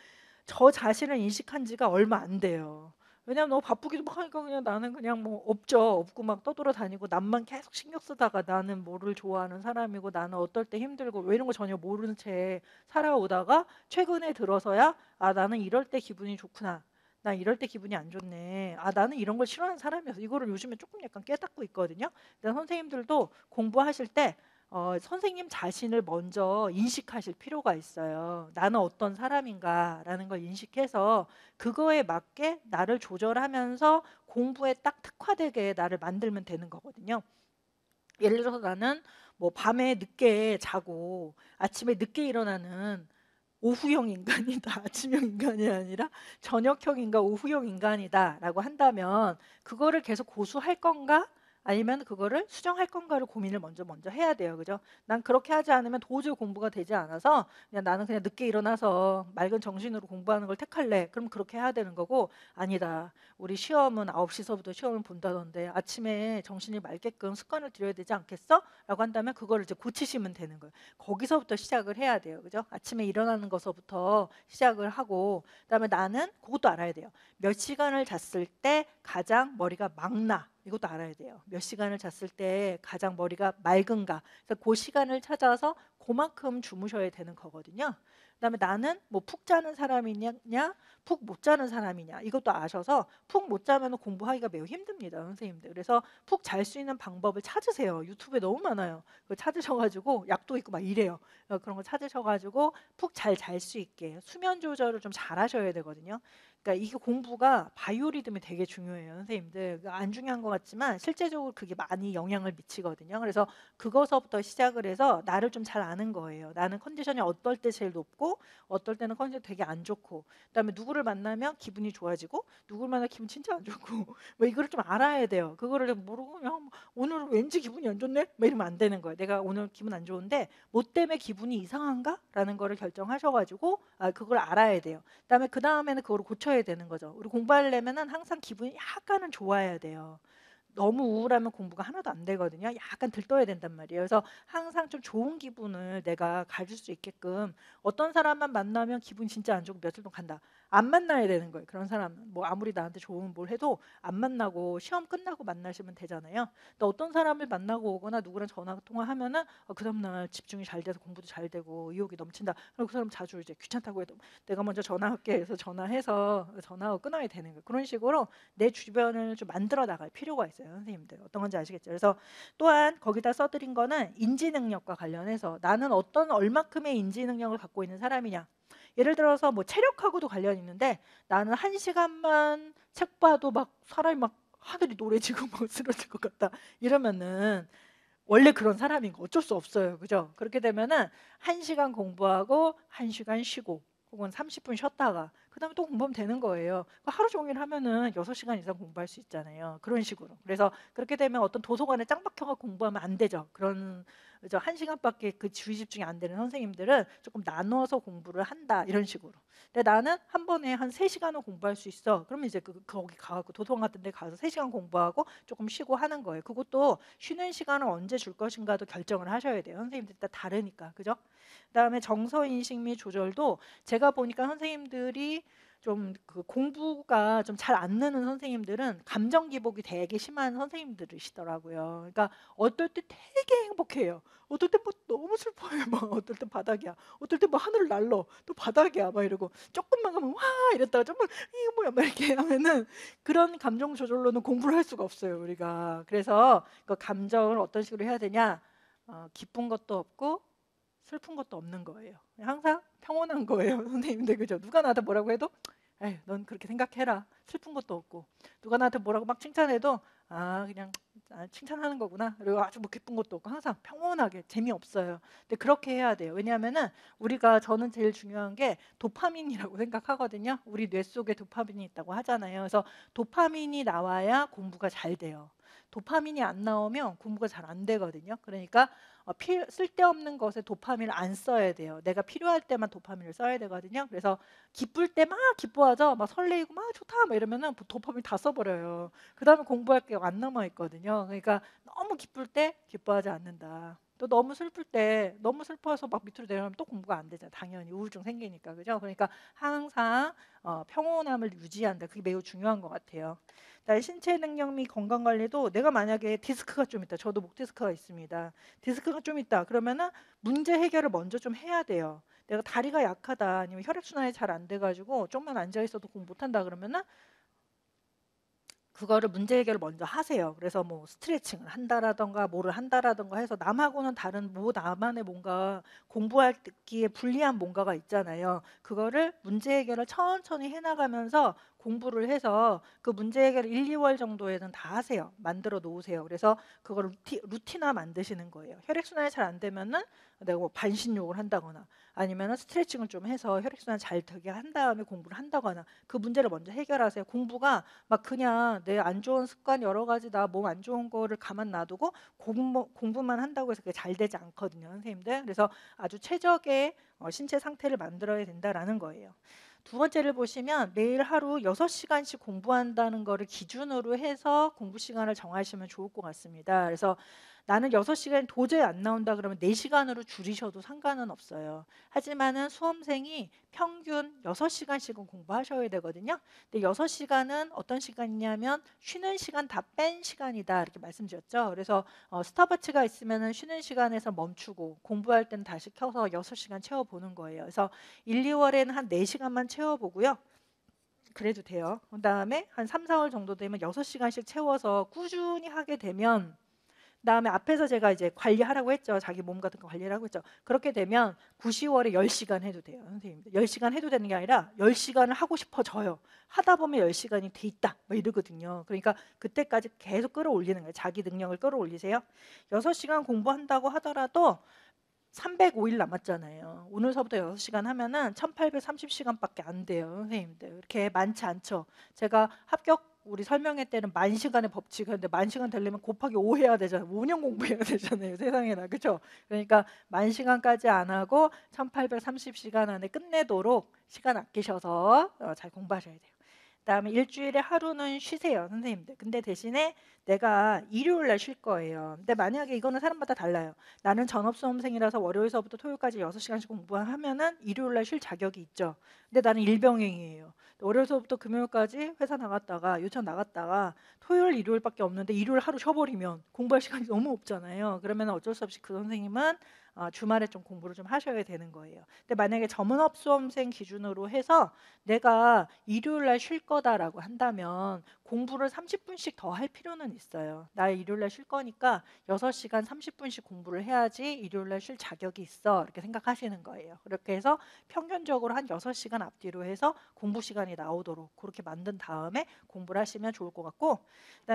저 자신을 인식한 지가 얼마 안 돼요. 왜냐면 너무 바쁘기도 막 하니까 그냥 나는 그냥 뭐 없고 막 떠돌아다니고 남만 계속 신경 쓰다가 나는 뭐를 좋아하는 사람이고 나는 어떨 때 힘들고 왜 이런 거 전혀 모르는 채 살아오다가 최근에 들어서야 나는 이럴 때 기분이 좋구나. 나 이럴 때 기분이 안 좋네. 나는 이런 걸 싫어하는 사람이어서 이거를 요즘에 조금 약간 깨닫고 있거든요. 근데 선생님들도 공부하실 때 선생님 자신을 먼저 인식하실 필요가 있어요. 나는 어떤 사람인가라는 걸 인식해서 그거에 맞게 나를 조절하면서 공부에 딱 특화되게 나를 만들면 되는 거거든요. 예를 들어서 나는 뭐 밤에 늦게 자고 아침에 늦게 일어나는 오후형 인간이다. 아침형 인간이 아니라 저녁형 인간, 오후형 인간이다라고 한다면 그거를 계속 고수할 건가? 아니면 그거를 수정할 건가를 고민을 먼저 해야 돼요. 그죠? 난 그렇게 하지 않으면 도저히 공부가 되지 않아서 그냥 나는 그냥 늦게 일어나서 맑은 정신으로 공부하는 걸 택할래. 그럼 그렇게 해야 되는 거고 아니다. 우리 시험은 9시서부터 시험을 본다던데 아침에 정신이 맑게끔 습관을 들여야 되지 않겠어? 라고 한다면 그거를 이제 고치시면 되는 거예요. 거기서부터 시작을 해야 돼요. 그죠? 아침에 일어나는 것서부터 시작을 하고 그다음에 나는 그것도 알아야 돼요. 몇 시간을 잤을 때 가장 머리가 맑나 이것도 알아야 돼요. 몇 시간을 잤을 때 가장 머리가 맑은가. 그래서 그 시간을 찾아서 그만큼 주무셔야 되는 거거든요. 그다음에 나는 뭐 푹 자는 사람이냐, 푹 못 자는 사람이냐 이것도 아셔서 푹 못 자면 공부하기가 매우 힘듭니다, 선생님들. 그래서 푹 잘 수 있는 방법을 찾으세요. 유튜브에 너무 많아요. 그거 찾으셔가지고 약도 있고 막 이래요. 그런 거 찾으셔가지고 푹 잘 수 있게 수면 조절을 좀 잘하셔야 되거든요. 그러니까 이게 공부가 바이오리듬이 되게 중요해요, 선생님들. 안 중요한 것 같지만 실제적으로 그게 많이 영향을 미치거든요. 그래서 그거서부터 시작을 해서 나를 좀 잘 아는 거예요. 나는 컨디션이 어떨 때 제일 높고 어떨 때는 컨디션이 되게 안 좋고 그다음에 누구를 만나면 기분이 좋아지고 누구를 만나면 기분 진짜 안 좋고 뭐 이거를 좀 알아야 돼요. 그거를 모르고 그냥 오늘 왠지 기분이 안 좋네? 뭐 이러면 안 되는 거예요. 내가 오늘 기분 안 좋은데 뭐 때문에 기분이 이상한가? 라는 거를 결정하셔가지고 그걸 알아야 돼요. 그 다음에는 그걸 고쳐야 되는 거죠. 우리 공부하려면은 항상 기분이 약간은 좋아야 돼요. 너무 우울하면 공부가 하나도 안 되거든요. 약간 들떠야 된단 말이에요. 그래서 항상 좀 좋은 기분을 내가 가질 수 있게끔 어떤 사람만 만나면 기분 진짜 안 좋고 며칠 동안 간다. 안 만나야 되는 거예요. 그런 사람은 뭐 아무리 나한테 좋은 뭘 해도 안 만나고 시험 끝나고 만나시면 되잖아요. 또 어떤 사람을 만나고 오거나 누구랑 전화 통화하면은 그 다음날 집중이 잘 돼서 공부도 잘 되고 의욕이 넘친다. 그럼 그 사람 자주 이제 귀찮다고 해도 내가 먼저 전화할게 해서 전화해서 전화하고 끊어야 되는 거예요. 그런 식으로 내 주변을 좀 만들어 나갈 필요가 있어요, 선생님들. 어떤 건지 아시겠죠? 그래서 또한 거기다 써드린 거는 인지 능력과 관련해서 나는 어떤 얼마큼의 인지 능력을 갖고 있는 사람이냐. 예를 들어서 뭐 체력하고도 관련 있는데 나는 1시간만 책 봐도 막 사람이 막 하늘이 노래지고 막 쓰러질 것 같다. 이러면은 원래 그런 사람인 거 어쩔 수 없어요. 그죠? 그렇게 되면은 1시간 공부하고 1시간 쉬고 혹은 30분 쉬었다가 그다음에 또 공부하면 되는 거예요. 하루 종일 하면은 6시간 이상 공부할 수 있잖아요. 그런 식으로. 그래서 그렇게 되면 어떤 도서관에 짱 박혀가 공부하면 안 되죠. 그런 1시간밖에 그 주의 집중이 안 되는 선생님들은 조금 나눠서 공부를 한다 이런 식으로. 근데 나는 한 번에 한 3시간은 공부할 수 있어. 그러면 이제 거기 가고 도서관 같은 데 가서 3시간 공부하고 조금 쉬고 하는 거예요. 그것도 쉬는 시간을 언제 줄 것인가도 결정을 하셔야 돼요. 선생님들 다 다르니까. 그죠? 그다음에 정서 인식 및 조절도 제가 보니까 선생님들이 좀 그 공부가 좀 잘 안 느는 선생님들은 감정 기복이 되게 심한 선생님들이시더라고요. 그러니까 어떨 때 되게 행복해요. 어떨 때 뭐 너무 슬퍼요. 막 어떨 때 바닥이야. 어떨 때 뭐 하늘을 날러. 또 바닥이야. 막 이러고 조금만 가면 와 이랬다가 조금 이거 뭐야 막 이렇게 하면은 그런 감정 조절로는 공부를 할 수가 없어요, 우리가. 그래서 그 감정을 어떤 식으로 해야 되냐? 기쁜 것도 없고 슬픈 것도 없는 거예요. 항상 평온한 거예요, 선생님들. 그죠? 누가 나한테 뭐라고 해도 에이, 넌 그렇게 생각해라. 슬픈 것도 없고 누가 나한테 뭐라고 막 칭찬해도 그냥 칭찬하는 거구나. 그리고 아주 뭐 기쁜 것도 없고 항상 평온하게 재미없어요. 근데 그렇게 해야 돼요. 왜냐하면은 우리가 저는 제일 중요한 게 도파민이라고 생각하거든요. 우리 뇌 속에 도파민이 있다고 하잖아요. 그래서 도파민이 나와야 공부가 잘 돼요. 도파민이 안 나오면 공부가 잘 안 되거든요. 그러니까 쓸데없는 것에 도파민을 안 써야 돼요. 내가 필요할 때만 도파민을 써야 되거든요. 그래서 기쁠 때 막 기뻐하죠. 막 설레이고 막 좋다 막 이러면은 도파민 다 써버려요. 그 다음에 공부할 게 안 남아 있거든요. 그러니까 너무 기쁠 때 기뻐하지 않는다. 또 너무 슬플 때 너무 슬퍼서 막 밑으로 내려가면 또 공부가 안 되잖아요. 당연히 우울증 생기니까. 그죠? 그러니까 항상 평온함을 유지한다. 그게 매우 중요한 것 같아요. 나의 신체 능력 및 건강 관리도 내가 만약에 디스크가 좀 있다. 저도 목 디스크가 있습니다. 디스크가 좀 있다. 그러면은 문제 해결을 먼저 좀 해야 돼요. 내가 다리가 약하다. 아니면 혈액순환이 잘 안 돼가지고 좀만 앉아 있어도 공부 못한다. 그러면은 그거를 문제 해결을 먼저 하세요. 그래서 뭐 스트레칭을 한다라던가 뭐를 한다라던가 해서 남하고는 다른 뭐 나만의 뭔가 공부하기에 불리한 뭔가가 있잖아요. 그거를 문제 해결을 천천히 해나가면서 공부를 해서 그 문제 해결을 1, 2월 정도에는 다 하세요. 만들어 놓으세요. 그래서 그걸 루틴화 만드시는 거예요. 혈액순환이 잘 안 되면은 내가 뭐 반신욕을 한다거나 아니면은 스트레칭을 좀 해서 혈액순환 잘 되게 한 다음에 공부를 한다거나 그 문제를 먼저 해결하세요. 공부가 막 그냥 내 안 좋은 습관 여러 가지 나 몸 안 좋은 거를 가만 놔두고 공부만 한다고 해서 그게 잘 되지 않거든요, 선생님들. 그래서 아주 최적의 신체 상태를 만들어야 된다라는 거예요. 두 번째를 보시면 매일 하루 6시간씩 공부한다는 거를 기준으로 해서 공부 시간을 정하시면 좋을 것 같습니다. 그래서 나는 6시간 도저히 안 나온다 그러면 4시간으로 줄이셔도 상관은 없어요. 하지만은 수험생이 평균 6시간씩은 공부하셔야 되거든요. 근데 6시간은 어떤 시간이냐면 쉬는 시간 다 뺀 시간이다 이렇게 말씀드렸죠. 그래서 스탑워치가 있으면은 쉬는 시간에서 멈추고 공부할 때는 다시 켜서 6시간 채워보는 거예요. 그래서 1, 2월에는 한 4시간만 채워보고요. 그래도 돼요. 그다음에 한 3, 4월 정도 되면 6시간씩 채워서 꾸준히 하게 되면 그다음에 앞에서 제가 이제 관리하라고 했죠. 자기 몸 같은 거 관리를 하고 있죠. 그렇게 되면 9, 10월에 10시간 해도 돼요. 선생님들. 10시간 해도 되는 게 아니라 10시간을 하고 싶어져요. 하다 보면 10시간이 돼 있다. 뭐 이러거든요. 그러니까 그때까지 계속 끌어올리는 거예요. 자기 능력을 끌어올리세요. 6시간 공부한다고 하더라도 305일 남았잖아요. 오늘서부터 6시간 하면은 1830시간밖에 안 돼요, 선생님들. 이렇게 많지 않죠. 제가 합격 우리 설명회 때는 10,000시간의 법칙 하는데 10,000시간 되려면 곱하기 5 해야 되잖아요. 5년 공부해야 되잖아요. 세상에나. 그렇죠? 그러니까 10,000시간까지 안 하고 1830시간 안에 끝내도록 시간 아끼셔서 잘 공부하셔야 돼요. 그다음에 일주일에 하루는 쉬세요, 선생님들. 근데 대신에 내가 일요일 날 쉴 거예요. 근데 만약에 이거는 사람마다 달라요. 나는 전업수험생이라서 월요일서부터 토요일까지 6시간씩 공부하면은 일요일 날 쉴 자격이 있죠. 근데 나는 일병행이에요. 월요일서부터 금요일까지 회사 나갔다가 유치원 나갔다가 토요일 일요일밖에 없는데 일요일 하루 쉬어버리면 공부할 시간이 너무 없잖아요. 그러면 어쩔 수 없이 그 선생님은 주말에 좀 공부를 좀 하셔야 되는 거예요. 근데 만약에 전문업 수험생 기준으로 해서 내가 일요일 날 쉴 거다라고 한다면 공부를 30분씩 더 할 필요는 있어요. 나 일요일 날 쉴 거니까 6시간 30분씩 공부를 해야지 일요일 날 쉴 자격이 있어. 이렇게 생각하시는 거예요. 그렇게 해서 평균적으로 한 6시간 앞뒤로 해서 공부 시간이 나오도록 그렇게 만든 다음에 공부를 하시면 좋을 것 같고,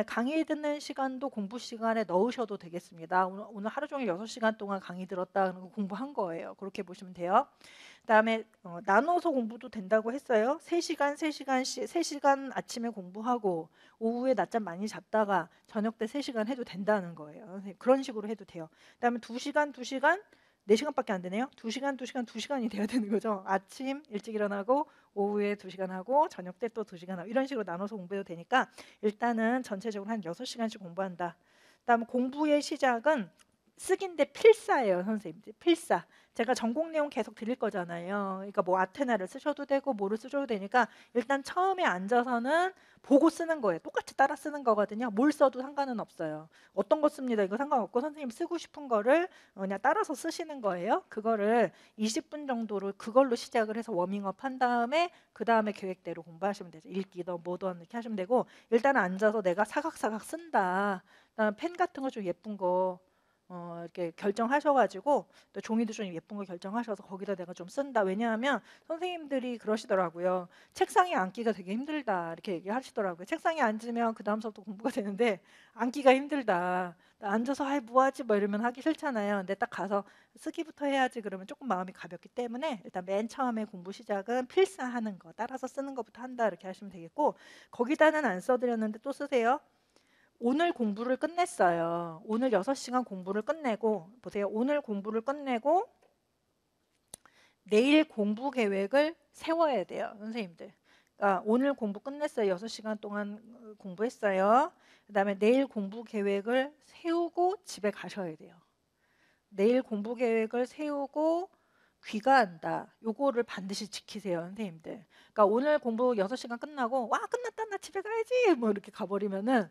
강의 듣는 시간도 공부 시간에 넣으셔도 되겠습니다. 오늘 하루 종일 6시간 동안 강의 들었다 그런 거 공부한 거예요. 그렇게 보시면 돼요. 그다음에 나눠서 공부도 된다고 했어요. 3시간, 3시간씩 3시간 아침에 공부하고 오후에 낮잠 많이 잤다가 저녁 때 3시간 해도 된다는 거예요. 선생님, 그런 식으로 해도 돼요. 그다음에 2시간, 2시간 4시간밖에 안 되네요. 2시간, 2시간, 2시간이 돼야 되는 거죠. 아침 일찍 일어나고 오후에 2시간 하고 저녁 때 또 2시간 하고 이런 식으로 나눠서 공부해도 되니까 일단은 전체적으로 한 6시간씩 공부한다. 그다음 공부의 시작은 쓰기인데 필사예요, 선생님. 필사. 제가 전공 내용 계속 드릴 거잖아요. 그러니까 뭐 아테나를 쓰셔도 되고 뭐를 쓰셔도 되니까 일단 처음에 앉아서는 보고 쓰는 거예요. 똑같이 따라 쓰는 거거든요. 뭘 써도 상관은 없어요. 어떤 거 씁니다. 이거 상관없고 선생님 쓰고 싶은 거를 그냥 따라서 쓰시는 거예요. 그거를 20분 정도를 그걸로 시작을 해서 워밍업 한 다음에 그 다음에 계획대로 공부하시면 되죠. 읽기도 뭐든 이렇게 하시면 되고 일단 앉아서 내가 사각사각 쓴다. 그다음 펜 같은 거 좀 예쁜 거 이렇게 결정하셔가지고 또 종이도 좀 예쁜 거 결정하셔서 거기다 내가 좀 쓴다. 왜냐하면 선생님들이 그러시더라고요. 책상에 앉기가 되게 힘들다 이렇게 얘기하시더라고요. 책상에 앉으면 그 다음 수업도 공부가 되는데 앉기가 힘들다. 나 앉아서 뭐하지 뭐 이러면 하기 싫잖아요. 근데 딱 가서 쓰기부터 해야지 그러면 조금 마음이 가볍기 때문에 일단 맨 처음에 공부 시작은 필사하는 거 따라서 쓰는 것부터 한다 이렇게 하시면 되겠고, 거기다는 안 써드렸는데 또 쓰세요. 오늘 공부를 끝냈어요. 오늘 6시간 공부를 끝내고 보세요. 오늘 공부를 끝내고 내일 공부 계획을 세워야 돼요, 선생님들. 그러니까 오늘 공부 끝냈어요. 6시간 동안 공부했어요. 그다음에 내일 공부 계획을 세우고 집에 가셔야 돼요. 내일 공부 계획을 세우고 귀가한다. 요거를 반드시 지키세요, 선생님들. 그러니까 오늘 공부 6시간 끝나고 와 끝났다 나 집에 가야지 뭐 이렇게 가버리면은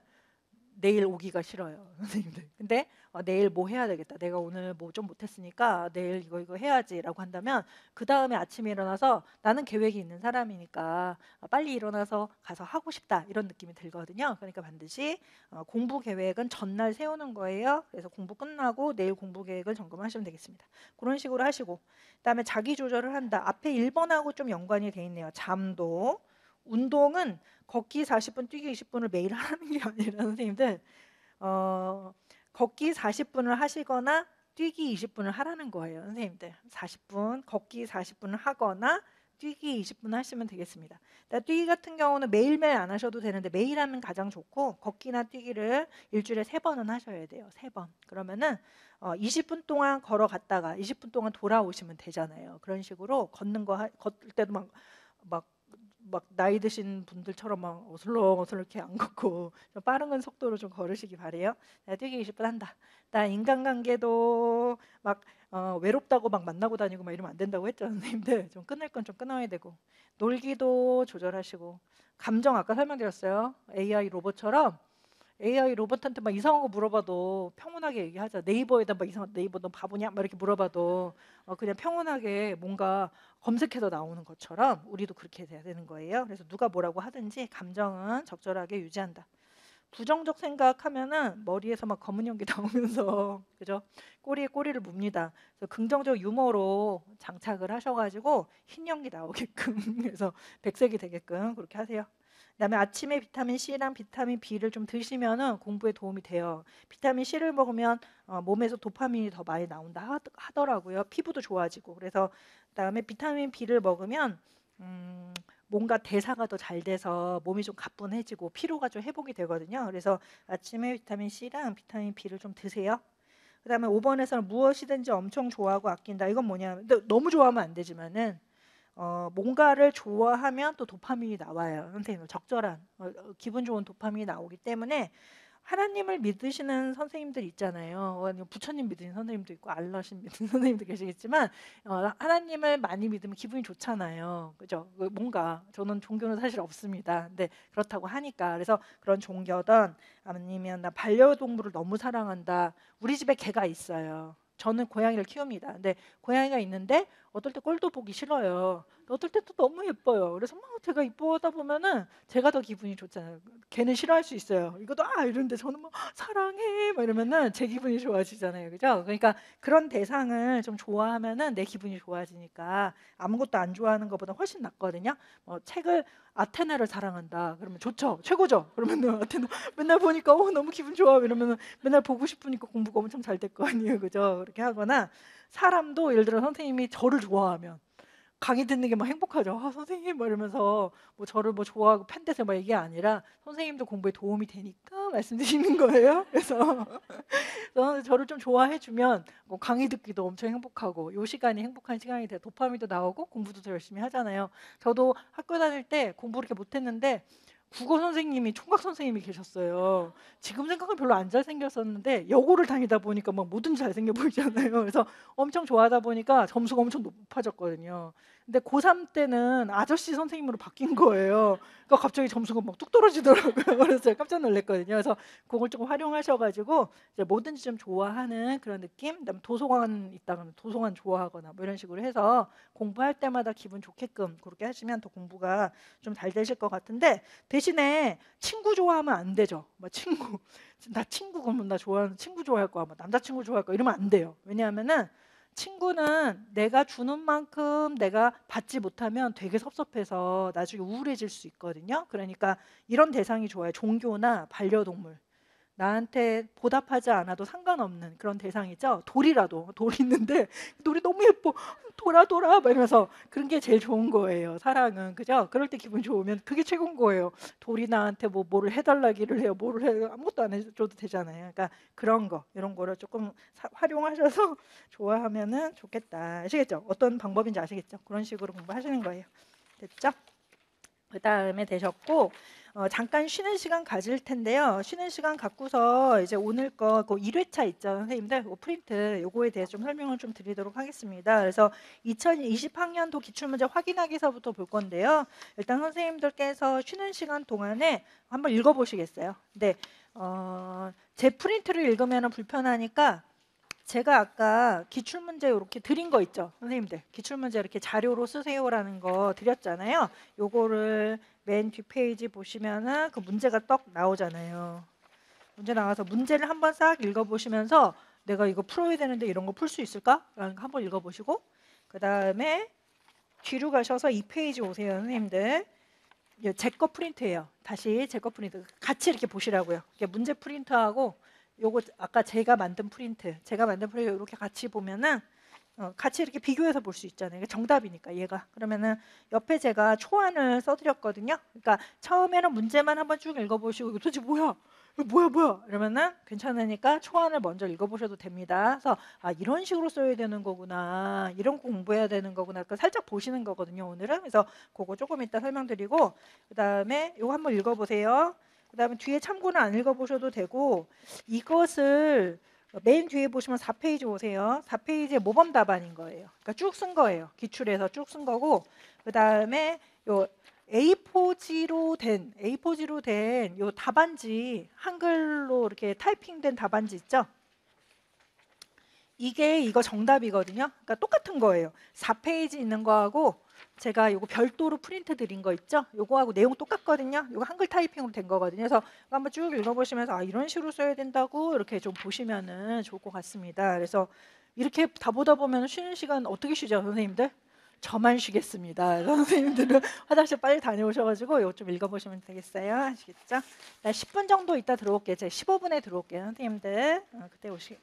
내일 오기가 싫어요, 선생님들. 근데 내일 뭐 해야 되겠다. 내가 오늘 뭐 좀 못했으니까 내일 이거 해야지라고 한다면 그 다음에 아침에 일어나서 나는 계획이 있는 사람이니까 빨리 일어나서 가서 하고 싶다 이런 느낌이 들거든요. 그러니까 반드시 공부 계획은 전날 세우는 거예요. 그래서 공부 끝나고 내일 공부 계획을 점검하시면 되겠습니다. 그런 식으로 하시고 그다음에 자기 조절을 한다. 앞에 1번하고 좀 연관이 돼 있네요. 잠도. 운동은 걷기 40분, 뛰기 20분을 매일 하는 게 아니라 선생님들 걷기 40분을 하시거나 뛰기 20분을 하라는 거예요, 선생님들. 40분, 걷기 40분을 하거나 뛰기 20분 하시면 되겠습니다. 뛰기 같은 경우는 매일매일 안 하셔도 되는데 매일 하면 가장 좋고 걷기나 뛰기를 일주일에 3번은 하셔야 돼요. 3번. 그러면은 20분 동안 걸어갔다가 20분 동안 돌아오시면 되잖아요. 그런 식으로 걷는 거 걷을 때도 막 나이 드신 분들처럼 막 어슬렁어슬렁 이렇게 안 걷고 좀 빠른 속도로 좀 걸으시기 바래요. 뛰기 20분 한다. 나 인간관계도 막 외롭다고 막 만나고 다니고 막 이러면 안 된다고 했죠, 선생님들. 좀 끊을 건 좀 끊어야 되고 놀기도 조절하시고 감정 아까 설명드렸어요. AI 로봇처럼 AI 로봇한테 막 이상한 거 물어봐도 평온하게 얘기하자. 네이버에다 막 이상한 네이버 너 바보냐? 막 이렇게 물어봐도 그냥 평온하게 뭔가 검색해서 나오는 것처럼 우리도 그렇게 돼야 되는 거예요. 그래서 누가 뭐라고 하든지 감정은 적절하게 유지한다. 부정적 생각하면은 머리에서 막 검은 연기 나오면서 그죠? 꼬리에 꼬리를 뭅니다. 그래서 긍정적 유머로 장착을 하셔가지고 흰 연기 나오게끔 그래서 백색이 되게끔 그렇게 하세요. 그다음에 아침에 비타민 C랑 비타민 B를 좀 드시면은 공부에 도움이 돼요. 비타민 C를 먹으면 몸에서 도파민이 더 많이 나온다 하더라고요. 피부도 좋아지고. 그래서 그다음에 비타민 B를 먹으면 뭔가 대사가 더 잘 돼서 몸이 좀 가뿐해지고 피로가 좀 회복이 되거든요. 그래서 아침에 비타민 C랑 비타민 B를 좀 드세요. 그다음에 5번에서는 무엇이든지 엄청 좋아하고 아낀다. 이건 뭐냐면 너무 좋아하면 안 되지만은 뭔가를 좋아하면 또 도파민이 나와요. 선생님 적절한 기분 좋은 도파민이 나오기 때문에 하나님을 믿으시는 선생님들 있잖아요. 아니면 부처님 믿으시는 선생님도 있고 알라신 믿으시는 선생님도 계시겠지만 하나님을 많이 믿으면 기분이 좋잖아요. 그죠? 뭔가 저는 종교는 사실 없습니다. 근데 그렇다고 하니까 그래서 그런 종교든 아니면 나 반려동물을 너무 사랑한다. 우리 집에 개가 있어요. 저는 고양이를 키웁니다. 근데 고양이가 있는데 어떨 때 꼴도 보기 싫어요. 어떨 때 또 너무 예뻐요. 그래서 막 제가 이뻐하다 보면은 제가 더 기분이 좋잖아요. 걔는 싫어할 수 있어요. 이것도 이러는데 저는 뭐 사랑해 막 이러면은 제 기분이 좋아지잖아요. 그죠? 그러니까 그런 대상을 좀 좋아하면은 내 기분이 좋아지니까 아무것도 안 좋아하는 것보다 훨씬 낫거든요. 책을 아테나를 사랑한다. 그러면 좋죠. 최고죠. 그러면은 아테나 맨날 보니까 너무 기분 좋아. 이러면은 맨날 보고 싶으니까 공부가 엄청 잘 될 거 아니에요. 그죠? 그렇게 하거나 사람도 예를 들어 선생님이 저를 좋아하면 강의 듣는 게 막 행복하죠. 선생님 뭐 이러면서 뭐 저를 뭐 좋아하고 팬돼서 막 이게 아니라 선생님도 공부에 도움이 되니까 말씀드리는 거예요. 그래서 저를 좀 좋아해 주면 뭐 강의 듣기도 엄청 행복하고 요 시간이 행복한 시간이 돼 도파민도 나오고 공부도 더 열심히 하잖아요. 저도 학교 다닐 때 공부 그렇게 못했는데 국어 선생님이 총각 선생님이 계셨어요. 지금 생각은 별로 안 잘생겼었는데 여고를 다니다 보니까 막 뭐든지 잘생겨 보이잖아요. 그래서 엄청 좋아하다 보니까 점수가 엄청 높아졌거든요. 근데 고3 때는 아저씨 선생님으로 바뀐 거예요. 그러니까 갑자기 점수가 막 뚝 떨어지더라고요. 그래서 제가 깜짝 놀랐거든요. 그래서 그걸 조금 활용하셔가지고 이제 뭐든지 좀 좋아하는 그런 느낌. 그다음에 도서관 있다가 도서관 좋아하거나 뭐 이런 식으로 해서 공부할 때마다 기분 좋게끔 그렇게 하시면 더 공부가 좀 잘 되실 것 같은데 대신에 친구 좋아하면 안 되죠. 뭐 친구 나 친구 그러면 나 좋아하는 친구 좋아할 거야. 뭐 남자친구 좋아할 거야. 이러면 안 돼요. 왜냐하면은 친구는 내가 주는 만큼 내가 받지 못하면 되게 섭섭해서 나중에 우울해질 수 있거든요. 그러니까 이런 대상이 좋아요. 종교나 반려동물. 나한테 보답하지 않아도 상관없는 그런 대상이죠. 돌이라도 돌 있는데 돌이 너무 예뻐. 돌아 돌아 막 이러면서 그런 게 제일 좋은 거예요. 사랑은 그죠? 그럴 때 기분 좋으면 그게 최고인 거예요. 돌이 나한테 뭐를 해달라기를 해요. 뭐를 해요. 아무것도 안 해줘도 되잖아요. 그러니까 그런 거 이런 거를 조금 활용하셔서 좋아하면은 좋겠다. 아시겠죠? 어떤 방법인지 아시겠죠? 그런 식으로 공부하시는 거예요. 됐죠? 그 다음에 되셨고 잠깐 쉬는 시간 가질 텐데요. 쉬는 시간 갖고서 이제 오늘 거 1회차 있죠, 선생님들. 프린트 요거에 대해서 좀 설명을 좀 드리도록 하겠습니다. 그래서 2020학년도 기출문제 확인하기서부터 볼 건데요. 일단 선생님들께서 쉬는 시간 동안에 한번 읽어보시겠어요? 네, 제 프린트를 읽으면 불편하니까 제가 아까 기출문제 이렇게 드린 거 있죠, 선생님들. 기출문제 이렇게 자료로 쓰세요라는 거 드렸잖아요. 요거를 맨 뒷페이지 보시면은 그 문제가 떡 나오잖아요. 문제 나와서 문제를 한번 싹 읽어보시면서 내가 이거 풀어야 되는데 이런 거 풀 수 있을까? 라는 거 한번 읽어보시고 그 다음에 뒤로 가셔서 2페이지 오세요, 선생님들. 제 거 프린트예요. 다시 제 거 프린트 같이 이렇게 보시라고요. 이게 문제 프린트하고 요거 아까 제가 만든 프린트 이렇게 같이 보면은 같이 이렇게 비교해서 볼 수 있잖아요. 이게 정답이니까 얘가. 그러면은 옆에 제가 초안을 써드렸거든요. 그러니까 처음에는 문제만 한번 쭉 읽어보시고 이거 도대체 뭐야? 이거 뭐야? 이러면은 괜찮으니까 초안을 먼저 읽어보셔도 됩니다. 그래서 이런 식으로 써야 되는 거구나. 이런 거 공부해야 되는 거구나. 그러니까 살짝 보시는 거거든요. 오늘은. 그래서 그거 조금 이따 설명드리고 그 다음에 이거 한번 읽어보세요. 그 다음에 뒤에 참고는 안 읽어보셔도 되고 이것을 맨 뒤에 보시면 4페이지 오세요. 4페이지에 모범 답안인 거예요. 그러니까 쭉 쓴 거예요. 기출에서 쭉 쓴 거고 그 다음에 요 A4지로 된 요 답안지 한글로 이렇게 타이핑된 답안지 있죠? 이거 정답이거든요. 그러니까 똑같은 거예요. 4페이지 있는 거하고 제가 요거 별도로 프린트 드린 거 있죠? 요거하고 내용 똑같거든요. 요거 한글 타이핑으로 된 거거든요. 그래서 한번 쭉 읽어보시면서 이런 식으로 써야 된다고 이렇게 좀 보시면은 좋을 것 같습니다. 그래서 이렇게 다 보다 보면 쉬는 시간 어떻게 쉬죠, 선생님들? 저만 쉬겠습니다. 선생님들은 화장실 빨리 다녀오셔가지고 이거 좀 읽어보시면 되겠어요. 아시겠죠? 나 10분 정도 이따 들어올게요. 제가 15분에 들어올게요, 선생님들. 그때 오시.